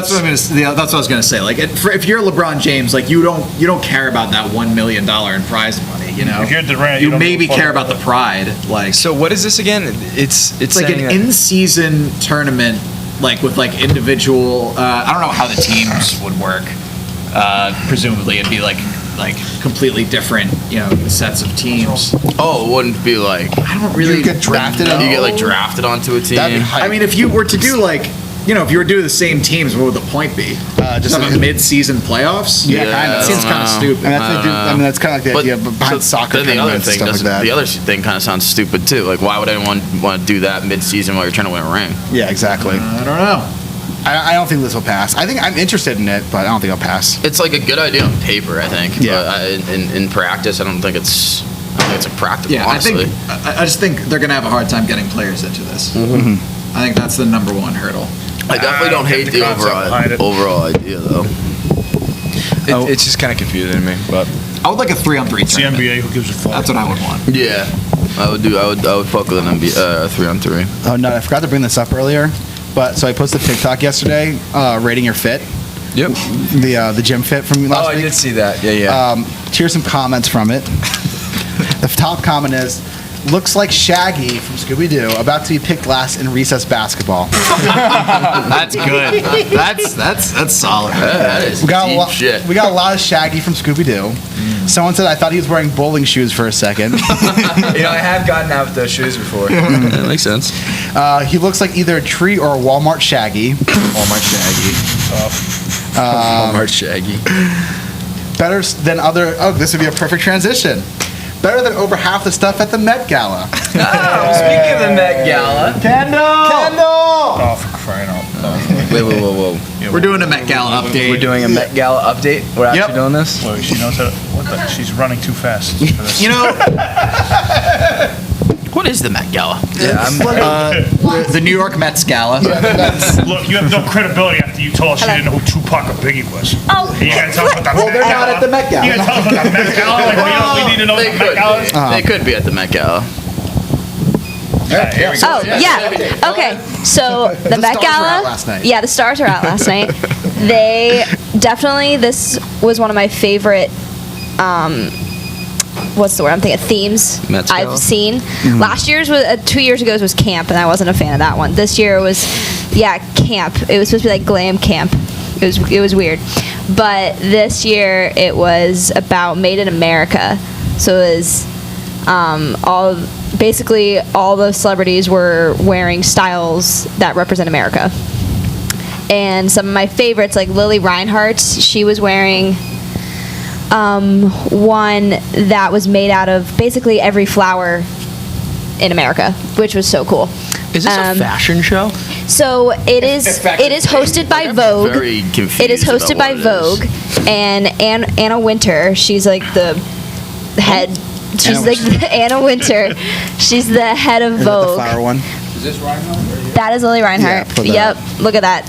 was gonna say. Like, if you're LeBron James, like you don't care about that $1 million in prize money. You know, If you're Durant, you don't maybe give a fuck care about the pride. Like, So what is this again? It's it's like saying an that- in-season tournament, like with like individual. I don't know how the teams would work. Presumably, it'd be like completely different, sets of teams. Oh, it wouldn't be like I don't really You get drafted. you get like drafted onto a team. That'd be hype. I mean, if you were to do like, if you were to do the same teams, what would the point be? Just Have like- a mid-season playoffs? Yeah, kinda. It seems kind of stupid. That's kind of like the idea behind soccer Then the other tournaments and thing stuff like that. the other thing kind of sounds stupid too. Like, why would anyone want to do that mid-season while you're trying to win a ring? Yeah, exactly. I don't know. I don't think this will pass. I think I'm interested in it, but I don't think it'll pass. It's like a good idea on paper, I think. Yeah. But in practice, I don't think it's a practical. Yeah, honestly. I just think they're going to have a hard time getting players into this. I think that's the number one hurdle. I definitely don't hate the overall idea though. It's just kind of confusing to me, but I would like a 3-on-3 It's the tournament. NBA. Who gives a fuck? That's what I would want. Yeah, I would fuck with an NBA 3-on-3. Oh no, I forgot to bring this up earlier. But so I posted a TikTok yesterday, rating your fit. yep. The gym fit from last Oh, I week. did see that. Yeah. Here's some comments from it. The top comment is, looks like Shaggy from Scooby-Doo about to be picked last in recess basketball. That's good. That's solid. That is We got a deep lot. shit. We got a lot of Shaggy from Scooby-Doo. Someone said I thought he was wearing bowling shoes for a second. I have gotten out with those shoes before. That makes sense. He looks like either a tree or a Walmart Shaggy. Walmart Shaggy. Walmart Shaggy. Better than other. Oh, this would be a perfect transition. Better than over half the stuff at the Met Gala. Oh, speaking of the Met Gala. Kendall! Oh, for crying out loud. Whoa. We're doing a Met Gala update. We're doing a Met Gala update. We're actually Yep. doing this. Wait, she knows how. What the? She's running too fast for this. What is the Met Gala? Yeah, The New York Mets Gala. Look, you have no credibility after you told us you didn't know who Tupac or Biggie was. Oh, You gotta tell us about the Well, Met they're Gala. not at the Met Gala. You gotta tell us about the Met Gala. Like, we need to know what They the Met could Gala is. be. They could be at the Met Gala. Yeah, here we go. Oh, yeah. Okay. So the Met stars were Gala. out last night. Yeah, the stars were out last night. They definitely. This was one of my favorite. What's the word I'm thinking? Themes Met Gala? I've seen. Last year's was 2 years ago was camp, and I wasn't a fan of that one. This year was, camp. It was supposed to be like glam camp. It was weird, but this year it was about Made in America. So it was basically all the celebrities were wearing styles that represent America. And some of my favorites, like Lily Reinhardt, she was wearing one that was made out of basically every flower in America, which was so cool. Is this a fashion show? So it is. It is hosted by Vogue. Very confused. It is hosted about by what it is. Vogue, and Anna Winter. She's like the head. She's like Anna Winter. She's the head of Is that the Vogue. flower one? That is Lily Reinhardt. Yeah, put that Yep. Look at that.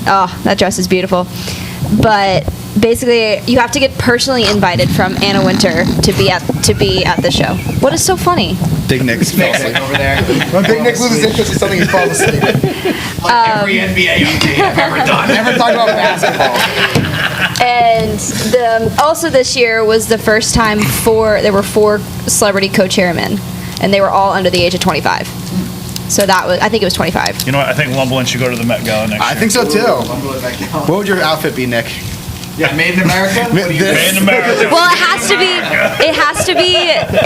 Oh, that dress is beautiful. But basically, you have to get personally invited from Anna Winter to be at the show. What is so funny? Big Nick's fell asleep. over there. When Big Nick loses interest in something, he's falling asleep. Every NBA update I've ever done. Never talk about basketball. And also this year was the first time there were 4 celebrity co-chairmen, and they were all under the age of 25. So I think it was 25. You know what? I think Lumberland should go to the Met Gala next year. I think so too. What would your outfit be, Nick? Yeah, made in America. Made in America. Well, it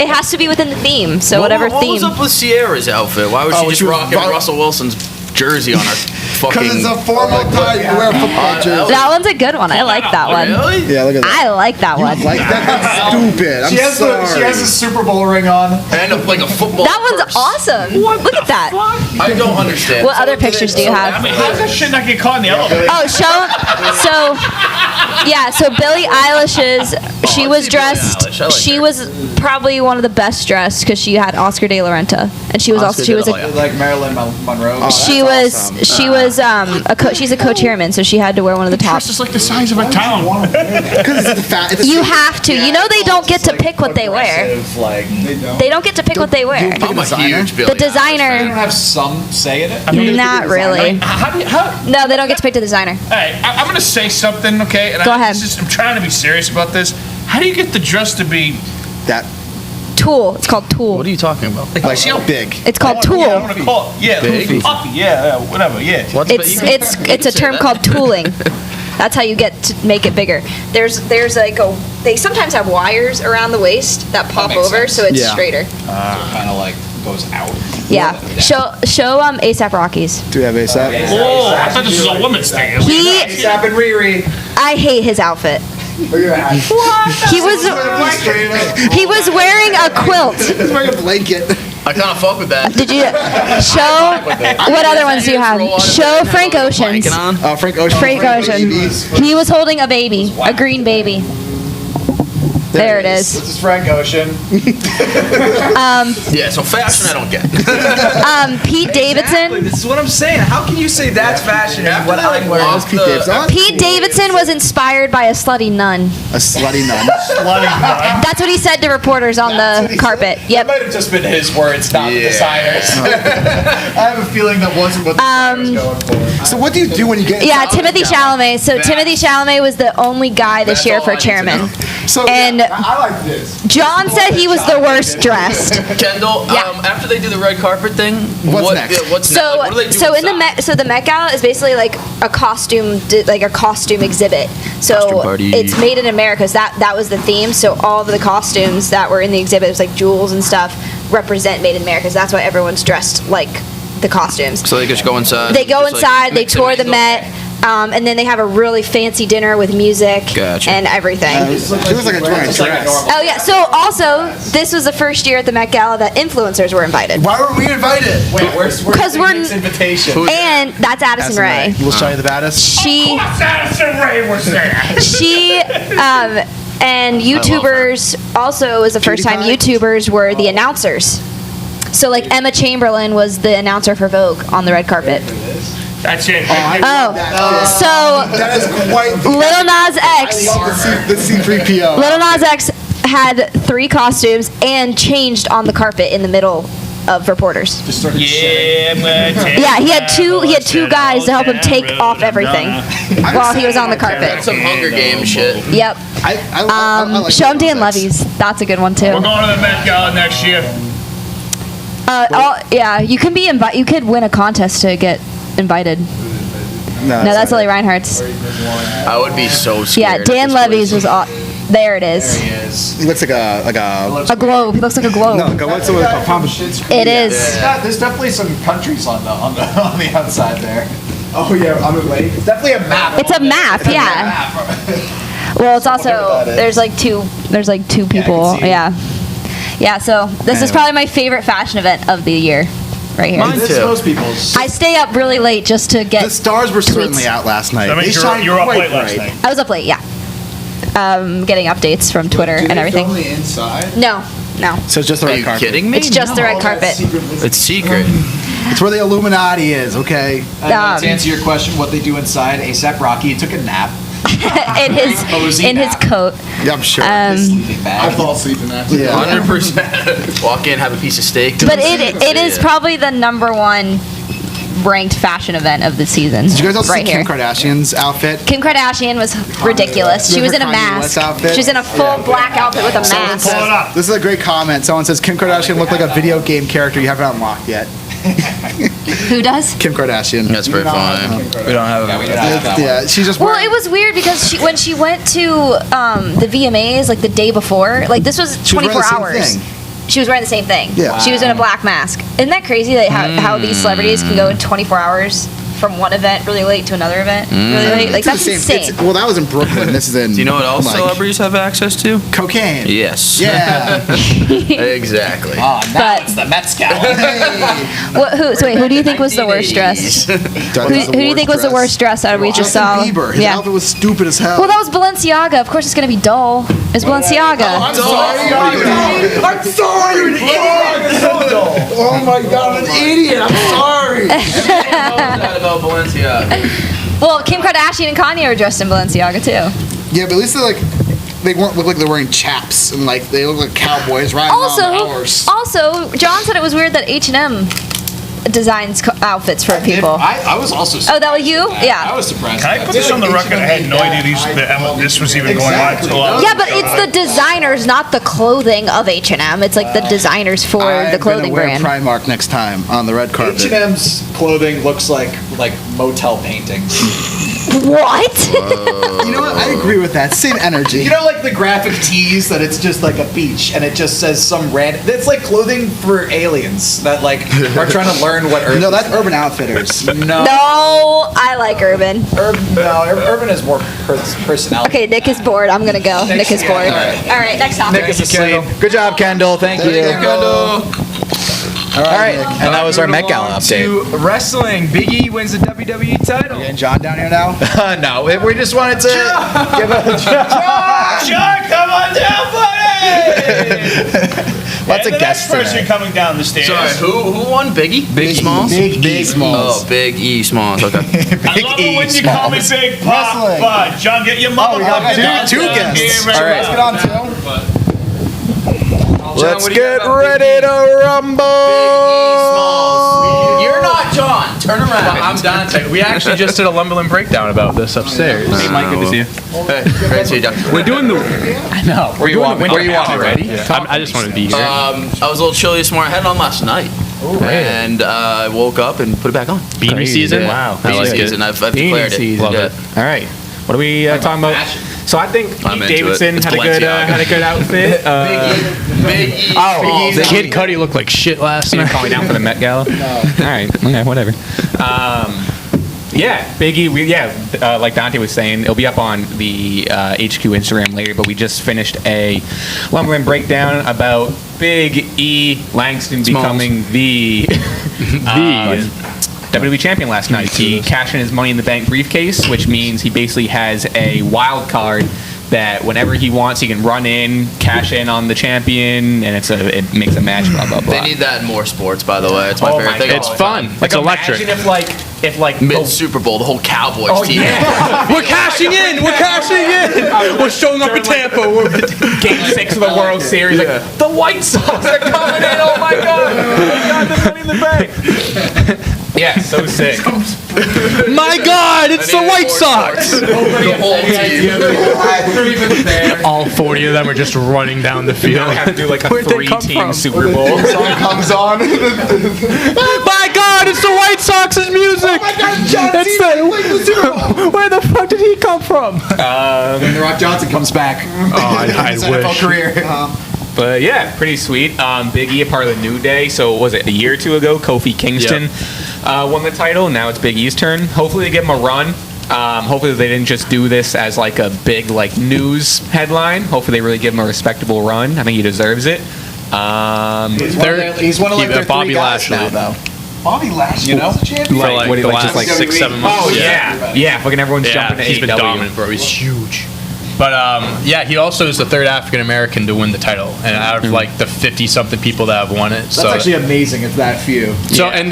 has to be within the theme. So whatever what theme. was up with Sierra's outfit? Why was she just she was rocking vol- Russell Wilson's jersey on her fucking... Because it's a formal tie. You wear a football jersey. That one's a good one. I like that one. Really? Yeah, look at that. I like that one. Like that's stupid. I'm She has sorry. a Super Bowl ring on. And like a football That one's purse. awesome. Look at that. I don't understand. What other pictures do you have? I mean, how does that shit not get caught in the elevator? Oh, so Billie Eilish's, she was see Billie dressed, Eilish. I like she her. was probably one of the best dressed because she had Oscar de la Renta, and she was Oscar also, she de was la a, Hoya. Like Marilyn Monroe. she awesome. was she's a co-chairman, so she had to wear one of the Dress tops. is like the size of a town. Because it's the fat. It's You have to. You know they don't get to pick what they wear. Like They don't get to pick what they wear. I'm a huge Billie The designer- Eilish they don't fan. have some say in it. Not really. How No, they don't get to pick the designer. All right, I'm going to say something, okay? And Go ahead. I'm trying to be serious about this. How do you get the dress to be... that Tool. It's called Tool. What are you talking about? like see how big. It's called Yeah, I Tool. want to call it. Yeah, Big? puffy. Yeah, whatever. Yeah. What's It's a term called tooling. That's how you get to make it bigger. There's like they sometimes have wires around the waist that pop makes over, sense. so it's Yeah. straighter. Kind of like goes out. Yeah. Show ASAP Rockies. Do we have ASAP? Oh, I thought this was a woman's thing. ASAP and Riri. I hate his outfit. He was wearing a quilt. He's wearing a blanket. I kind of fuck with that. Did you show? What other ones do you have? Show Frank Ocean's. Frank Ocean. Frank Ocean. He was holding a baby, a green baby. There it is. This is Frank Ocean. Yeah, so fashion I don't get. Pete Davidson. This is what I'm saying. How can you say that's fashion and what I'm wearing? Off Pete Davidson. the, Pete Davidson was inspired by a slutty nun. A slutty nun. That's what he said to reporters on the carpet. That Yep. might have just been his words, not the designers. I have a feeling that wasn't what the designer was going for. So what do you do when you get? Yeah, Timothy Chalamet. So Timothy Chalamet was the only guy this That's year all for I need to chairman. know. So And I like this. John said he was the worst dressed. Kendall, Yeah. After they do the red carpet thing, What's next? Yeah, what's next? So Like, what do they do so in the inside? Met Gala is basically like a costume exhibit. So Costume party. it's made in America. So that was the theme. So all of the costumes that were in the exhibit, it was like jewels and stuff, represent Made in America. So that's why everyone's dressed like the costumes. So they just go inside. They go just, like, inside, they mix and tour the mingle? Met, and then they have a really fancy dinner with music Gotcha. and everything. She looks like a wearing a dress. Oh yeah. So also, this was the first year at the Met Gala that influencers were invited. Why were we invited? Wait, where's 'Cause we're- Nick's invitation? Who's And that's Addison Rae. Little Shiny the Baddest. She Addison Rae was there. she and YouTubers also was the first time PewDiePie? YouTubers were the announcers. So like Emma Chamberlain was the announcer for Vogue on the red carpet. That's it. Oh, so That is quite. Little Nas X. The C3PO. Little Nas X had 3 costumes and changed on the carpet in the middle of reporters. Just started Yeah, but Yeah, he had two guys to help him take off everything while he was on the carpet. That's some Hunger Games shit. Yep. I like Show him Dan Little Nas X. Levy's. That's a good one too. We're going to the Met Gala next year. Yeah, you can be You could win a contest to get invited. No, that's Lily Reinhardt's. I would be so scared. Yeah, at Dan this Levy's place. was. There it is. He is. He looks like a A globe. He looks like a globe. no. What's the It is. There's definitely some countries on the outside there. Oh yeah, on the lake. It's definitely a map. It's a map. Yeah. Well, it's also there's like two people. see it. Yeah. So this is probably my favorite fashion event of the year, right here. Mine This too. is most people's. I stay up really late just to get. The stars were certainly tweets. out last night. That means They you're shined up quite late last bright. night. I was up late. Yeah. Getting updates from Twitter and everything. the inside? No. So it's just the Are red you carpet. kidding me? It's just the red carpet. It's secret. It's where the Illuminati is. Okay. To answer your question, what they do inside, ASAP Rocky took a nap. in his coat. Yeah, I'm sure. I fall asleep in that. Yeah. 100%. Walk in, have a piece of steak. But it is probably the number one ranked fashion event of the season. Did you guys also right see Kim here. Kardashian's outfit? Kim Kardashian was ridiculous. She was in a Kanye West mask. outfit? She was in a full black outfit with a mask. Pull it up. This is a great comment. Someone says Kim Kardashian looked like a video game character you haven't unlocked yet. Who does? Kim Kardashian. That's pretty funny. We don't have a. Yeah, she's just Well, wearing. it was weird because when she went to the VMAs like the day before, like this was She was wearing 24 the same hours. thing. She was wearing the same thing. Yeah. She was in a black mask. Isn't that crazy that how these celebrities can go in 24 hours from one event really late to another event really late? Like It's the that's same- insane. well, that was in Brooklyn. This is in. Do you know what else like, celebrities have access to? Cocaine. Yes. Yeah. Exactly. Oh, now But- it's the Met Gala. Who do you think was the worst dressed? Who do you think was the worst dressed out of we just saw? Bieber. His outfit was stupid as hell. Well, that was Balenciaga. Of course, it's gonna be dull. It's Balenciaga. I'm sorry, you're an idiot. Oh my god, I'm an idiot. I'm sorry. That about Balenciaga. Well, Kim Kardashian and Kanye are dressed in Balenciaga too. Yeah, but at least they weren't look like they're wearing chaps and like they look like cowboys riding on the horse. Also, John said it was weird that H&M designs outfits for people. I was also surprised. Oh, that was you? I Yeah. was surprised. Can I put this on the record? I had no idea this was even going on until Yeah, but it's the designers, not the clothing of H&M. It's like the designers for the clothing I'm gonna wear brand. Primark next time on the red carpet. H&M's clothing looks like motel paintings. What? You know what? I agree with that. Same energy. You know, like the graphic tees that it's just like a beach and it just says some random. It's like clothing for aliens that like are trying to learn what Earth. No, that's Urban Outfitters. No. No, I like Urban. Urban has more personality. Okay, Nick is bored. I'm gonna go. Nick is bored. All right, next topic. Nick is asleep. Good job, Kendall. Thank you. All right, and that was our Met Gala update. To wrestling, Big E wins the WWE title. And John down here now. No, we just wanted to give a John, come on down, buddy! Lots And of the next guests person today. coming down the stairs. Sorry, who won? Biggie? Big Smalls? Big Smalls. Oh, Big E Smalls. Okay. I love it when you call me Big Pop. Wrestling. John, get your Oh, we got motherfucking two done guests. here, All right, right? let's get on to. Let's what do you get got about ready to rumble. Smalls. You're not John. Turn around. I'm Dante. We actually just did a Lumberland breakdown about this upstairs. Hey, Mike, good to see you. Hey, great to see you, Doctor. We're doing the. I know. Where you want me already? I just wanted to be here. I was a little chilly this morning. I had it on last night. And I woke up and put it back on. Beanie season. Wow. I like Beanie it. season. I've Beanie declared it. season. Yeah. All right. What are we talking about? So I think I'm Pete into it. Davidson It's had a good outfit. Big E. Oh, Smalls. Kid Cudi looked like shit last night. Call me down for the Met Gala. All right, okay, whatever. Yeah, Biggie. Like Dante was saying, it'll be up on the HQ Instagram later. But we just finished a Lumberland breakdown about Big E Langston becoming the WWE champion last night. He cashed in his Money in the Bank briefcase, which means he basically has a wild card that whenever he wants, he can run in, cash in on the champion, and it makes a match. Blah blah blah. They need that in more sports, by the way. It's my favorite thing. It's fun. Like It's electric. Imagine if like mid Super Bowl, the whole Cowboys Oh, team. yeah. We're cashing in. We're cashing in. We're showing up in Tampa. We're Game 6 of the World Series. Like, the White Sox are coming in. Oh my God. They got the Money in the Bank. Yeah, so sick. My God, it's the White Sox. The whole team. All 40 of them are just running down the Now field. we have to do like a Where'd they come 3-team from? Super Bowl. Song comes on. My God, it's the White Sox's music. Oh my God, John Where the fuck did he come from? When The Rock Johnson comes back. I His NFL wish. career. But yeah, pretty sweet. Big E, a part of the New Day. So was it a year or two ago? Kofi Kingston won the title. Now it's Big E's turn. Hopefully they give him a run. Hopefully they didn't just do this as like a big like news headline. Hopefully they really give him a respectable run. I think he deserves it. He's one of like their Bobby three guys Lashley. now, though. Bobby Lashley, you know, For like what do you the like, last just like like 6-7 months. Oh yeah, fucking everyone's Yeah, jumping to he's been AEW. dominant, bro. He's huge. But yeah, he also is the third African American to win the title, and out of like the 50-something people that have won it. That's actually amazing. It's that few. So and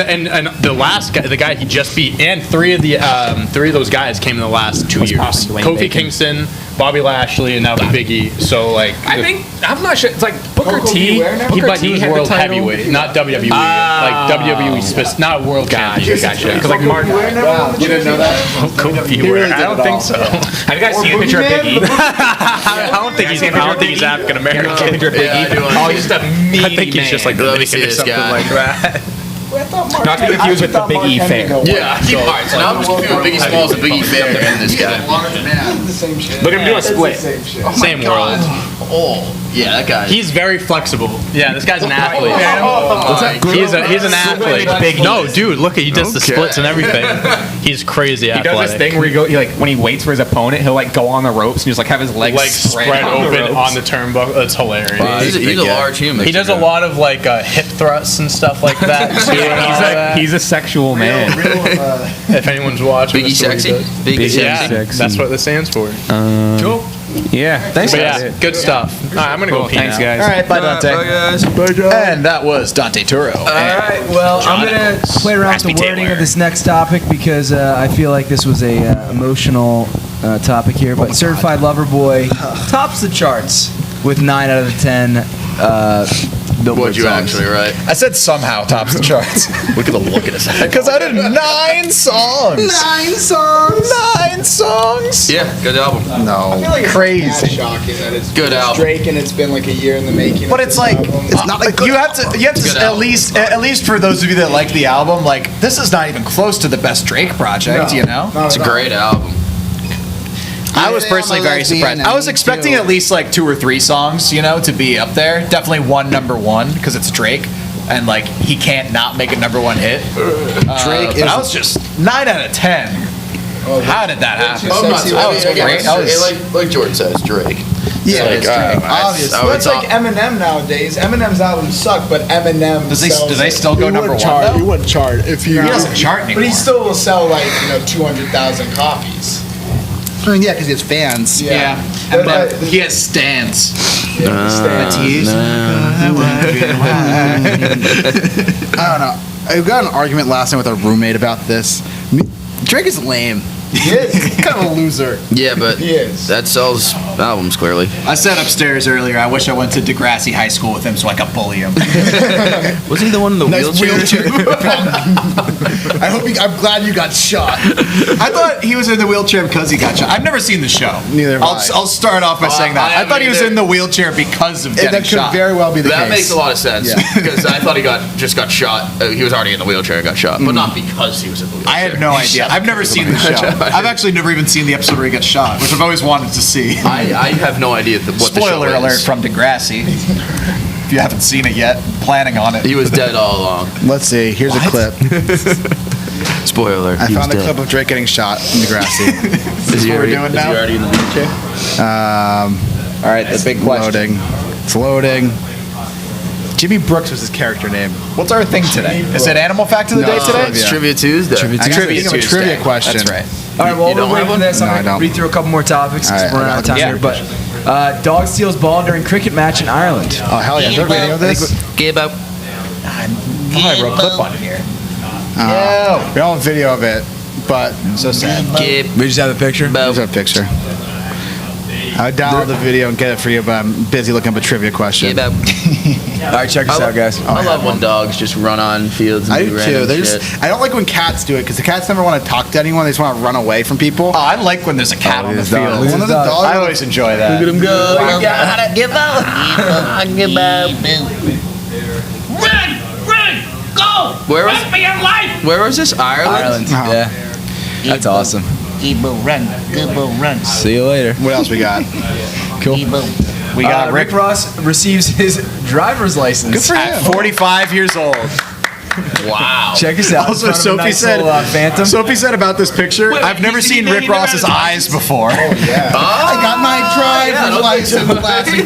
the last guy, the guy he just beat, and three of those guys came in the last 2 years. Kofi Kingston, Bobby Lashley, and now the Big E. So like, I'm not sure. It's like Booker T. But he was world heavyweight, not WWE. Like WWE, not world champion. Gotcha. Because like Mark, Wow, you didn't know that? Kofi, I don't think so. have you guys seen a picture of Big E? I don't think he's African American. Oh, he's just a mean I think he's just like Let me Dominican see or this something guy. like that. Not to be confused with the Big E fan. Yeah, alright, so now I'm just confused with Biggie Smalls and Biggie fan and this guy. Look at him doing a split. Same world. Oh, yeah, that guy. He's very flexible. Yeah, this guy's an athlete. He's an athlete. No, dude, look at he does the splits and everything. He's crazy He athletic. does this thing where he like when he waits for his opponent, he'll like go on the ropes and just like have his legs spread on the open ropes. on the turnbuckle. It's hilarious. He's a large human. He does a lot of like hip thrusts and stuff like that too. and all that. He's a sexual man. If anyone's watching, Biggie that's what he sexy? does. Biggie Yeah, sexy? that's what this stands for. Cool. Yeah. Thanks, But guys. yeah, good stuff. All right, I'm gonna go pee Thanks, now. guys. All right, bye, Dante. guys. And that was Dante Turo. All right, well, I'm going to play around with the wording of this next topic because I feel like this was a emotional topic here. But Certified Lover Boy tops the charts with 9 out of the 10 Billboard Would you songs. actually, right? I said somehow tops the charts. Look at the look at us. Because I did 9 songs. 9 songs. 9 songs. Yeah, good album. No. Crazy. Shocking that it's Good album. Drake and it's been like a year in the making. But it's like It's not like you have to Good at album. least for those of you that like the album, like this is not even close to the best Drake project, you know? It's a great album. I was personally very surprised. I was expecting at least like 2 or 3 songs, you know, to be up there. Definitely one number 1 because it's Drake, and like he can't not make a number 1 hit. Drake But is. I was just 9 out of 10. How did that happen? I'm not That was great. That was- like Jordan says, Drake. Yeah, Like, it's Drake. obviously. Well, it's like Eminem nowadays. Eminem's albums suck, but Eminem. Do they sells still go number 1 though? He wouldn't chart if you. He doesn't chart anymore. But he still will sell like 200,000 copies. I mean, yeah, because he has fans. Yeah. But, And then he has stands. I don't know. I got an argument last night with a roommate about this. Drake is lame. He is. He's kind of a loser. Yeah, but He is. that sells albums clearly. I said upstairs earlier, I wish I went to Degrassi High School with him so I could bully him. Wasn't he the one in the wheelchair? I'm glad you got shot. I thought he was in the wheelchair because he got shot. I've never seen the show. Neither have I. I'll start off by saying that. I thought he was in the wheelchair because of getting That could shot. very well be the That case. makes a lot of sense Yeah. because I thought he just got shot. He was already in the wheelchair and got shot, but not because he was in the wheelchair. I had no idea. I've never seen the show. I've actually never even seen the episode where he gets shot, which I've always wanted to see. I have no idea what the show Spoiler is. alert from Degrassi. If you haven't seen it yet, planning on it. He was dead all along. Let's see. Here's a clip. Spoiler alert. I he found a was clip dead. of Drake getting shot in Degrassi. Is he what we're already, doing is he now? already in the wheelchair? All right, the big question. Loading. It's loading. Jimmy Brooks was his character name. What's our thing today? Is it Animal Fact of the Day today? It's Trivia Tuesday. I got to think of a trivia question. That's right. All right, well, You don't we're waiting have for this. No, I I'm going don't. to read through a couple more topics because All we're right, out of time yeah. here. But dog steals ball during cricket match in Ireland. Oh, hell yeah. Is there a video of this? Give up. I wrote a clip on here. We don't have a video of it, but So sad. Give We just have a picture. there's a picture. I would download the video and get it for you, but I'm busy looking up a trivia question. Give up. All right, check this out, guys. I love when dogs just run on fields and I do do random too. They're shit. just, I don't like when cats do it because the cats never want to talk to anyone. They just want to run away from people. Oh, I like when there's a cat on the These dogs. field. One of the dogs. I always enjoy that. Look at him go. Give up. Run, go. Where was- Run for your life. Where was this? Ireland? Ireland. Yeah. That's awesome. Run. See you later. What else we got? Cool. We got Rick Ross receives his driver's license. Good for at him. 45 years old. Wow. Check this out. Also, In front of a Sophie nice said, little, Phantom. Sophie said about this picture, I've never seen Rick Ross's eyes before. I got my driver's license last week.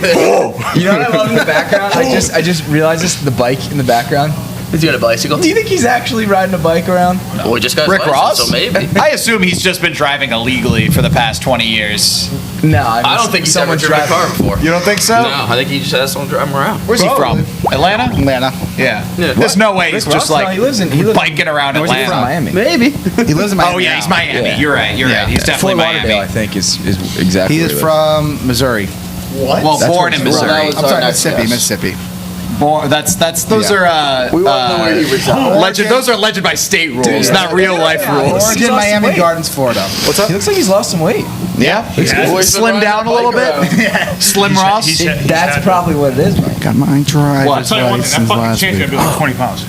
You know what I love in the background? I just realized this. The bike in the background. He's got a bicycle. Do you think he's actually riding a bike around? Well, he just got his Rick license, Ross? so maybe. I assume he's just been driving illegally for the past 20 years. No, I don't think he's ever driven a car before. You don't think so? No, I think he just has someone drive him around. Where's he from? Atlanta? Atlanta. Yeah. Yeah. There's no way he's Rick just Ross? like No, he lives in biking around Where's he Atlanta. from? Miami. Maybe. He lives in Miami. Oh yeah, now. he's Miami. Yeah. You're right. You're right. He's definitely Fort Lauderdale, Miami. I think, is exactly. He where is lives. from Missouri. What? Well, That's born where in he's from. Missouri. That was I'm our sorry, next Mississippi. guess. Born. Those Yeah. are We want to know where he resides. legend. Those are legend by state rules, not real life rules. Oregon, lost some Miami weight. Gardens, Florida. What's up? He looks like he's lost some weight. Yeah. Always Slim been down a riding little a bike bit. Slim He's- Ross. he's- That's probably what it is, Mike. Got my driver's What? I'll tell you one thing, that license fucking last chain's week. gonna be like 20 pounds.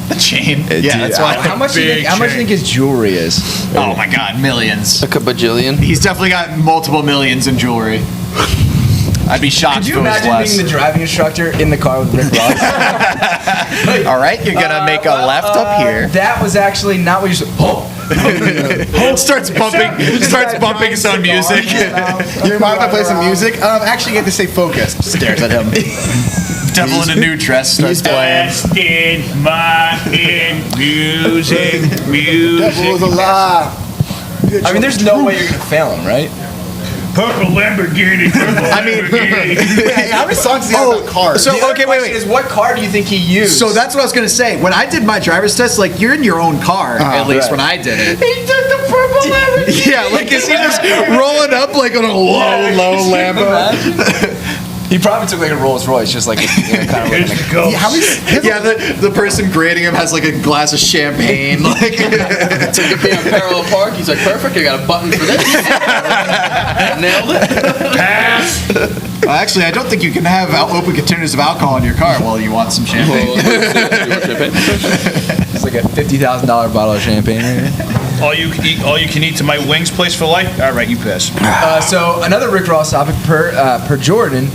The chain. Dude, Yeah, that's why. How much do you think? How much do you think his jewelry is? Oh my God, millions. Like a bajillion. He's definitely got multiple millions in jewelry. I'd be shocked Could if you it was imagine less. being the driving instructor in the car with Rick Ross? All right, you're gonna make a left up here. That was actually not what you said. starts bumping his own music. You mind if I play some music? Actually, you have to stay focused. Stares at him. Devil in a new dress starts playing. Best in my in music. That was a lie. I mean, there's no way you're gonna fail him, right? Purple Lamborghini. Purple Lamborghini. Hey, how many songs does he have about cars? So The other okay, wait, question wait. Is what car do you think he used? So that's what I was gonna say. When I did my driver's test, like you're in your own car, at least when I did it. he took the purple Lamborghini. Yeah, like is he just rolling up like on a low Lambo? He probably took like a Rolls Royce, just like kind of like Here's the ghost. Yeah, the person grading him has like a glass of champagne. Like It's like if being a parallel park. He's like, perfect. I got a button for this. Nailed it. Pass. actually, I don't think you can have open containers of alcohol in your car while you want some champagne. it's like a $50,000 bottle of champagne. All you can eat to my wings place for life. All right, you piss. So another Rick Ross topic per Jordan.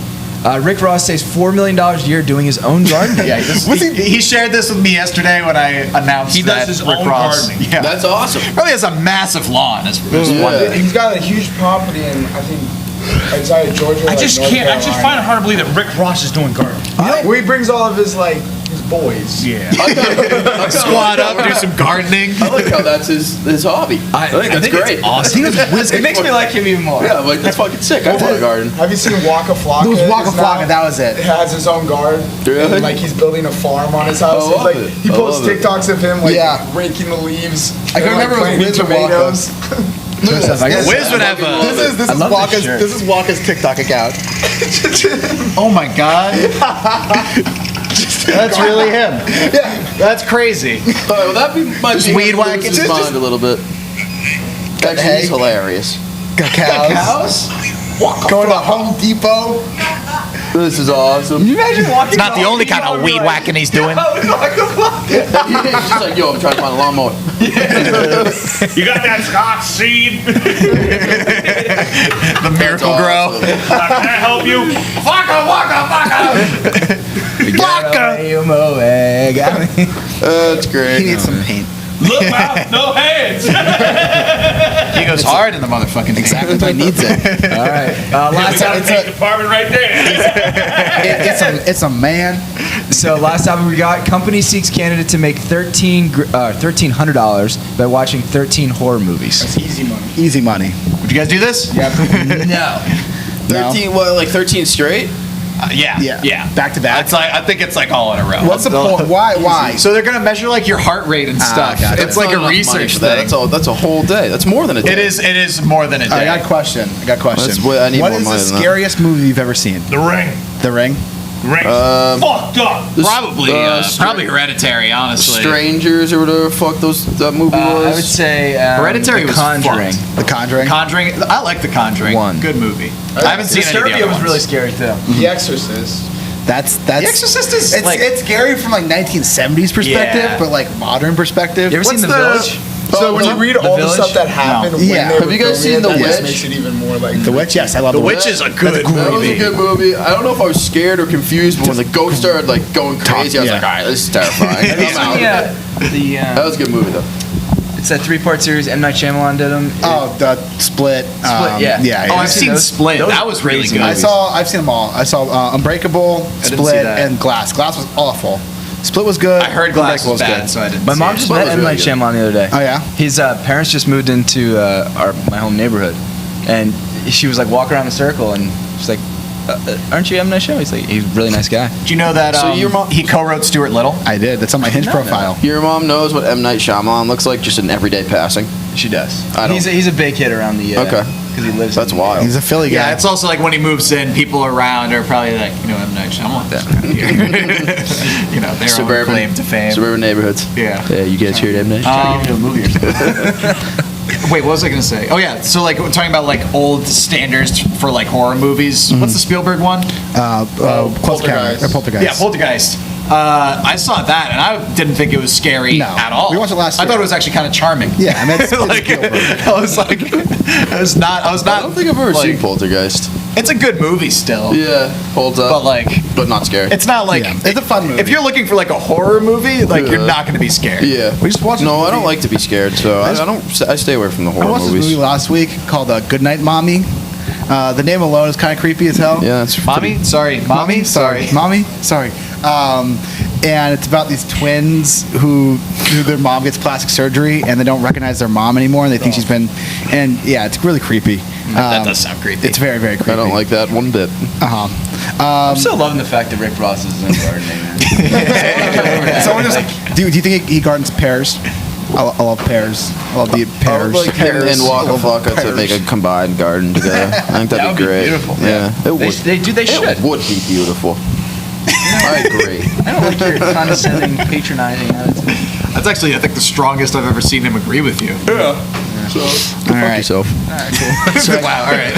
Rick Ross saves $4 million a year doing his own gardening. Yeah, he shared this with me yesterday when I announced He does that his Rick own Ross. gardening. Yeah, That's awesome. probably has a massive lawn. He's got a huge property in, I think, it's either Georgia or I just North can't. I just find it hard to believe that Rick Ross is doing gardening. Where he brings all of his, like, his boys. Yeah. Squat up, do some gardening. I like how that's his hobby. I think that's great. Awesome. It makes me like him even more. Yeah, like that's fucking sick. I want a garden. Have you seen Waka Flocka? It was Waka is now- Flocka, that was it. He has his own garden. Really? And, like, he's building a farm on his house. I It's love like, it. he I posts love it. TikToks of him, like, Yeah. raking the leaves. I can and, like, remember it was planting Wiz or Waka. tomatoes. Joseph, I guess. Wiz would have a. This is love this Waka's. shirt. This is Waka's TikTok account. Oh my God. That's really him. Yeah. That's crazy. Well, that might Just be weed him whacking. losing his mind a little bit. Actually, Hey. he's hilarious. Got cows. Going to Home Depot. This is awesome. Can you imagine walking? It's not the only kind of weed whacking he's doing. He's just like, yo, I'm trying to find a lawnmower. You got that Scotch seed? The Miracle Grow. awesome. Can I help you? That's great. He needs some paint. Look out, no hands. He goes hard in the motherfucking thing. Exactly what needs it. All right. We Last got a time, paint department right there. It's a man. so last time we got company seeks candidate to make $1,300 by watching 13 horror movies. It's easy money. Easy money. Would you guys do this? No. 13, what, like 13 straight? Yeah. Back to back. It's like I think it's like all in a row. What's the point? Why? So they're gonna measure like your heart rate and stuff. gotcha. It's like Not a enough money research for that. thing. That's a whole day. That's more than a day. It is more than a I day. got a question. That's what- I need What more is the money than that. scariest movie you've ever seen? The Ring. The Ring. Ring. Fucked up. Probably Stra- probably Hereditary, honestly. Strangers or whatever the fuck that movie I would was. say Hereditary The was Conjuring. fucked. The Conjuring. Conjuring. I like The Conjuring. One. Good movie. I haven't seen any of the Disturbia other was ones. really scary too. The Exorcist. That's The Exorcist is it's, like. it's scary from like 1970s perspective, Yeah. but like modern perspective. You ever seen What's The the- Village? So when you read all the Village? stuff that happened, when Yeah. they Have were you guys filming seen The it, that just Witch? makes it even more like The Witch, yes, I love The The Witch is a good That was a movie. good movie. I don't know if I was scared or confused, but when the ghost started like going crazy, I was yeah. like, all right, this is terrifying. Have you I'm out. seen That was a good movie though. it's that 3-part series M. Night Shyamalan did them. Oh, the Split. yeah. Yeah. Oh, yeah. I've seen those- Split. those That was really crazy good. I've seen them all. I saw Unbreakable, didn't see Split, that. and Glass. Glass was awful. Split was good. I heard Glass Unbreakable was bad, good. so I didn't. My see mom it. just Split met was M. really Night good. Shyamalan the other day. Oh yeah. His parents just moved into my home neighborhood, and she was like walking around the circle, and she's like, "Aren't you M. Night Shyamalan?" He's like, "He's a really nice guy." Do you know that So your mom- he co-wrote Stuart Little? I did. That's on my Hinge profile. Your mom knows what M. Night Shyamalan looks like just in everyday passing. She does. I don't- He's a big hit around the Okay. because he lives. That's in, wild. He's a Philly guy. Yeah, it's also like when he moves in, people around are probably like, M. Night Shyamalan down around here. Their own claim to fame. Suburban neighborhoods. Yeah. Yeah, you guys heard M. Night? Wait, what was I gonna say? Oh yeah, so like we're talking about like old standards for like horror movies. What's the Spielberg one? Close Encounter. Poltergeist. Yeah, Poltergeist. I saw that and I didn't think it was scary No. at all. We watched it last I year. thought it was actually kind of charming. Yeah, I mean, it's like, Spielberg. I was like, I was not. I don't think I've ever like, seen Poltergeist. It's a good movie still. Yeah, holds up. But not scary. It's not like Yeah, it's a fun movie. If you're looking for like a horror movie, like you're not going to be scared. Yeah. We just watched. No, a I don't movie- like to be scared, so I stay away from the I horror watched this movies. movie last week called Goodnight Mommy. The name alone is kind of creepy as hell. Yeah, that's Mommy, sorry. Mommy, sorry. Mommy, sorry. And it's about these twins who their mom gets plastic surgery and they don't recognize their mom anymore and they think she's been, and yeah, it's really creepy. That does sound creepy. It's very, very creepy. I don't like that one bit. I'm still loving the fact that Rick Ross is in gardening. Someone just, do you think he gardens pears? I love pears. I love the pears. Him and Waka Flocka to make a combined garden together. I think that'd That would be be great. beautiful. Yeah, it would. They should. It would be beautiful. I agree. I don't like your condescending, patronizing attitude. That's actually, I think, the strongest I've ever seen him agree with you. Yeah. So, All right. yourself. Wow. All right.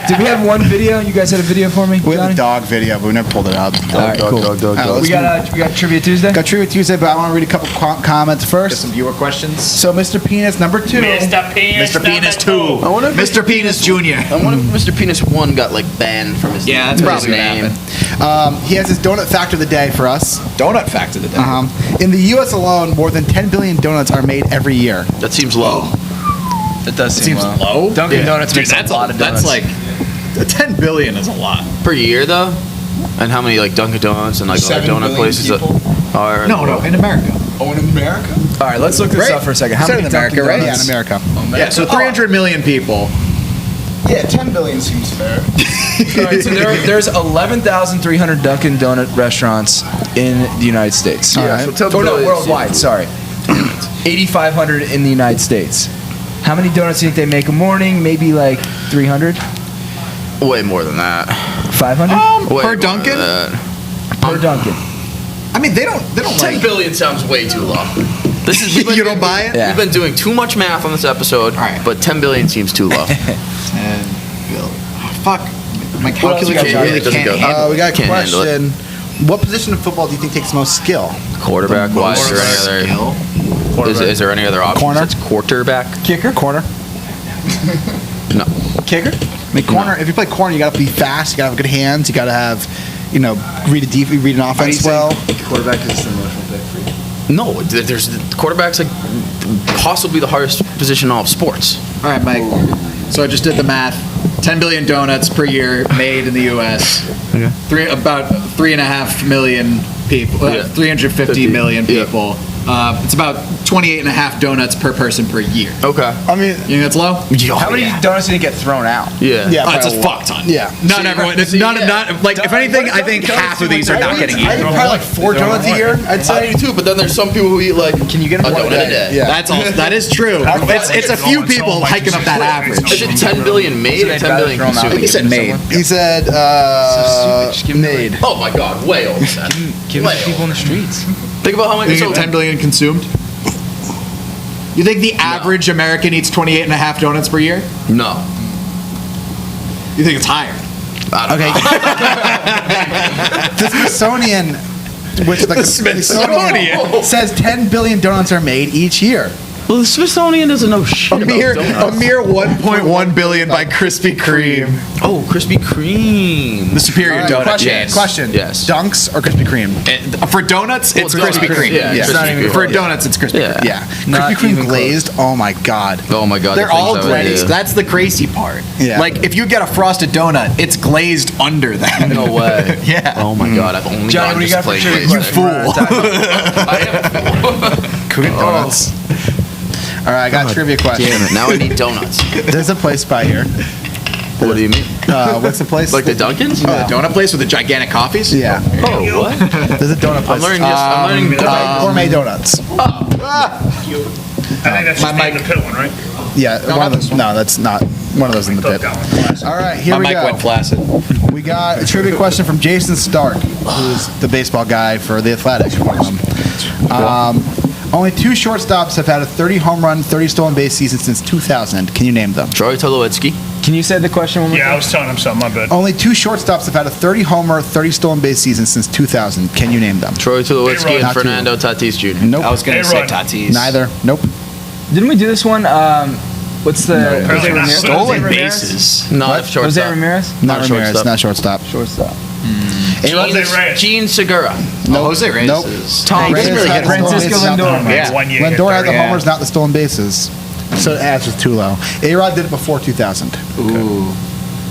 Did we have one video? You guys had a video for me? We had Johnny? the dog video, but we never pulled it out. All right, cool. Let's We got Trivia Tuesday. Got Trivia Tuesday, but I want to read a couple comments first. Some viewer questions. So, Mr. Penis, number 2. Mr. Penis. Mr. Penis 2. I wonder if Mr. Penis Jr. I wonder if Mr. Penis 1 got like banned from his Yeah, that's his probably what name. happened. He has his donut fact of the day for us. Donut fact of the day. In the U.S. alone, more than 10 billion donuts are made every year. That seems low. It does seem Seems low. Dunkin' Donuts Dude, makes that's a lot of donuts. That's like 10 billion is a lot. Per year, though? And how many like Dunkin' Donuts and like other 7 donut billion places people? that are? No, in America. Oh, in America? All right, let's look this up for a second. How Said many in America, Dunkin' right? Yeah, Donuts? in America. Yeah, so 300 million people. Yeah, 10 billion seems fair. All right, so there's 11,300 Dunkin' Donut restaurants in the United States. Yeah, All right. so 10 Oh no, billion worldwide. Sorry, 8,500 in the United States. How many donuts do you think they make a morning? Maybe like 300, Way more than that. 500 Way Per more Dunkin'? than that. per Dunkin'. I mean, they don't 10 like. billion sounds way too low. This is we've been- You don't buy it? Yeah. We've been doing too much math on this episode, right. but 10 billion seems too low. 10 billion. Fuck. My else you calculator got, Johnny? really It doesn't can't go- handle We got a Can't handle it. question. What position of football do you think takes the most skill? Quarterback wise, is there any other? Is there any other options? Corner? It's quarterback. Kicker? Corner? No. Kicker? I mean, corner. If you play corner, you got to be fast. You got to have good hands. You got to have, read an offense well. Quarterback is the emotional pick for you. No, there's quarterback's like possibly the hardest position in all of sports. All right, Mike. So I just did the math. 10 billion donuts per year made in the U.S. Okay. About 3.5 million people. Yeah. 350 million Yeah. people. It's about 28.5 donuts per person per year. Okay. I mean, You think that's low? How many donuts do you get thrown out? Yeah. Yeah. Oh, it's a probably. fuck ton. Yeah. Not everyone. It's not like if anything, I think half of these are not getting I eat eaten. probably like 4 donuts a year, I'd I say. do too, but then there's some people who eat like Can you get a them donut a day. Yeah. That's all. That is true. It's a few people hiking up that average. Is it 10 billion made or 10 billion throw 'em out. consumed? He said made. He said, Just give them made. Oh my god, way over that. Give Way them to people in the streets. Think about how You many. think 10 billion consumed? You think the average American eats 28.5 donuts per year? No. You think it's higher? Okay. The Smithsonian, which like the Smithsonian says 10 billion donuts are made each year. Well, the Smithsonian doesn't know shit A mere about donuts. 1.1 billion by Krispy Kreme. Oh, Krispy Kreme. The superior All right, donut question, chain. question. Yes. Dunks or Krispy Kreme? For donuts, it's Well, Krispy donuts, Kreme. yeah, It's Krispy not even Kreme. For Yeah. donuts, it's Krispy Kreme. Yeah. Yeah. Not Krispy Kreme even glazed. Oh my god. Oh my god. They're the things all I would glazed. do. That's the crazy part. Yeah. Like, if you get a frosted donut, it's glazed under that. No way. Yeah. Oh my god, I've only Johnny, gone what do you just got for plain trivia glazed. You questions? fool. I am a fool. Cooking donuts. All right, I got a trivia question. Damn it! Now I need donuts. There's a place by here. What do you mean? What's the place? Like the Dunkins? Oh, the donut place with the gigantic coffees? Yeah. Oh, what? There's a donut place. I'm learning. Gourmet donuts. I think that's just the pit one, right? Yeah, one of those. No, that's not one of those in the pit. All right, here we My mic go. went flaccid. We got a trivia question from Jason Stark, who's the baseball guy for the Athletics. Only 2 shortstops have had a 30 home run, 30 stolen base season since 2000. Can you name them? Troy Tulowitzki. Can you say the question one more Yeah, time? I was telling him something. My bad. Only 2 shortstops have had a 30 homer, 30 stolen base season since 2000. Can you name them? Troy Tulowitzki Hey, and Not Fernando Tatis Jr. Nope. I was going to say A-Rod. Tatis. Neither. Nope. Didn't we do this one? What's the Jose Apparently not. Ramirez? Stolen Jose Ramirez? bases. Not What? shortstop. Jose Ramirez? Not Not Ramirez. shortstop. Not shortstop. Shortstop. Jose Reyes. Gene Segura. Nope. Jose Reyes Nope. is. Tom Reyes really had hit the stolen Francisco bases, not the Lindor. homers. Yeah. 1 year. Lindor had the Yeah. homers, not the stolen bases. So that's just too low. A-Rod did it before 2000. Ooh.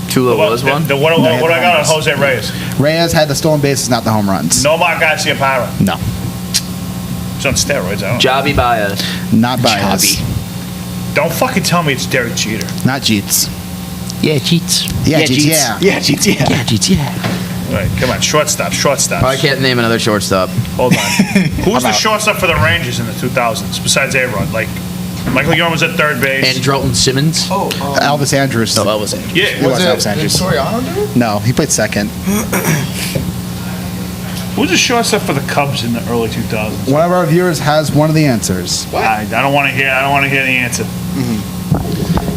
Tulo was one. What No, he had I got on homers. Jose Reyes? Reyes had the stolen bases, not the home runs. Nomar Garciaparra. No. He's on steroids. I don't know. Javi Baez. Not Baez. Don't fucking tell me it's Derek Jeter. Not Jeets. Yeah, cheats. Yeah, Jeets. Yeah. Yeah, Jeets, yeah. Yeah, cheats, yeah. All right, come on, shortstops. I can't name another shortstop. Hold on. Who was the shortstop for the Rangers in the 2000s besides A-Rod? Like, Michael Jordan was at third base. Andrelton Simmons. Elvis Andrews. No, that was it. Yeah. It was Elvis Andrews. Soriano do it? No, he played second. Who was the shortstop for the Cubs in the early 2000s? One of our viewers has one of the answers. I don't want to hear. I don't want to hear the answer.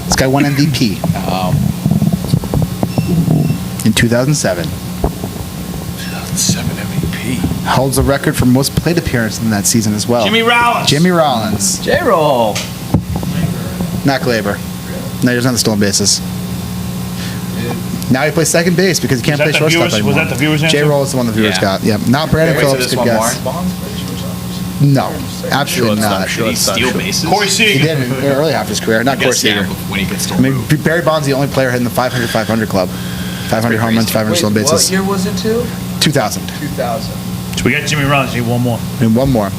This guy won MVP in 2007. 7 MVP. Holds the record for most plate appearances in that season as well. Jimmy Rollins. Jimmy Rollins. J-Roll. Not Glaber. No, he doesn't have the stolen bases. Now he plays second base because he can't Was play that the shortstop viewers- anymore. was that the viewers' answer? J-Roll is the one the viewers Yeah. got. Yep. Not Brandon Wait, so Phillips. this Good one guess. more? No, absolutely not. Did he steal bases? Corey He Seager. did in the early half of his career. Not Corey Yes, yeah, Seager. when he gets I mean, Barry Bonds the only player hitting the 500 club. 500 home runs, 500 stolen What bases. year was it to? 2000. 2000. So we got Jimmy Rollins. Need one more. And one more.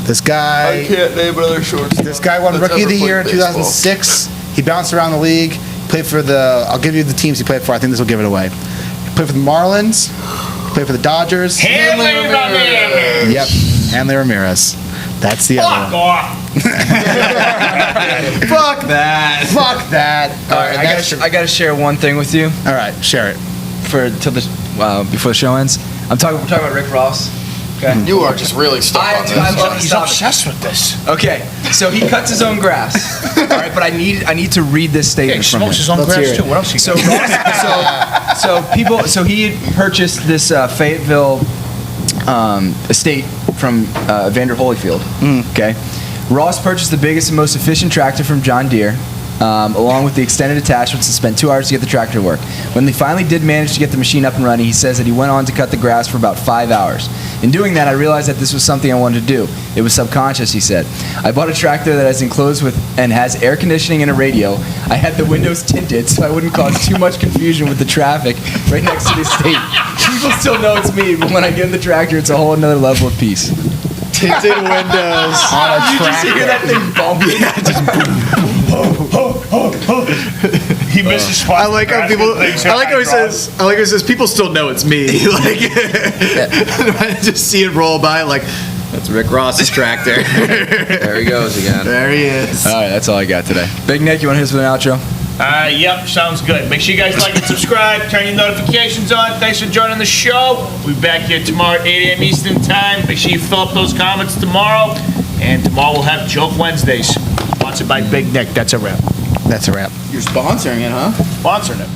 This guy. can't name another shortstop. This guy won Rookie of the Year in 2006. He bounced around the league. Played for the. I'll give you the teams he played for. I think this will give it away. He played for the Marlins. He played for the Dodgers. Hanley Ramirez. Yep. Hanley Ramirez. That's the Fuck other one. off. Fuck that. Fuck that. All right. I gotta share one thing with you All right. Share it. till the before the show ends. We're talking about Rick Ross. Okay. You are just really stuck on this. I love He's this topic. obsessed with this. Okay, so he cuts his own grass. All right, but I need to read this Yeah, he statement from him. smokes his own Let's hear grass it. too. What else he So, got? so he had purchased this Fayetteville estate from Evander Holyfield. Okay, Ross purchased the biggest and most efficient tractor from John Deere, along with the extended attachments, and spent 2 hours to get the tractor to work. When they finally did manage to get the machine up and running, he says that he went on to cut the grass for about 5 hours. In doing that, I realized that this was something I wanted to do. It was subconscious, he said. I bought a tractor that is enclosed with and has air conditioning and a radio. I had the windows tinted so I wouldn't cause too much confusion with the traffic right next to the estate. People still know it's me, but when I get in the tractor, it's a whole another level of peace. Tinted windows on a You just hear that thing bumping. He misses spots. I like how people. I like how he says. I like how he says. People still know it's me. Like, I just see it roll by. Like, That's Rick Ross's tractor. There he goes again. there he is. All right, that's all I got today. Big Nick, you want to hit us with an outro? Yep, sounds good. Make sure you guys like and subscribe. Turn your notifications on. Thanks for joining the show. We'll be back here tomorrow at 8 a.m. Eastern Time. Make sure you fill up those comments tomorrow. And tomorrow we'll have Joke Wednesdays. Sponsored by Big Nick. That's a wrap. That's a wrap. You're sponsoring it, huh? Sponsoring it.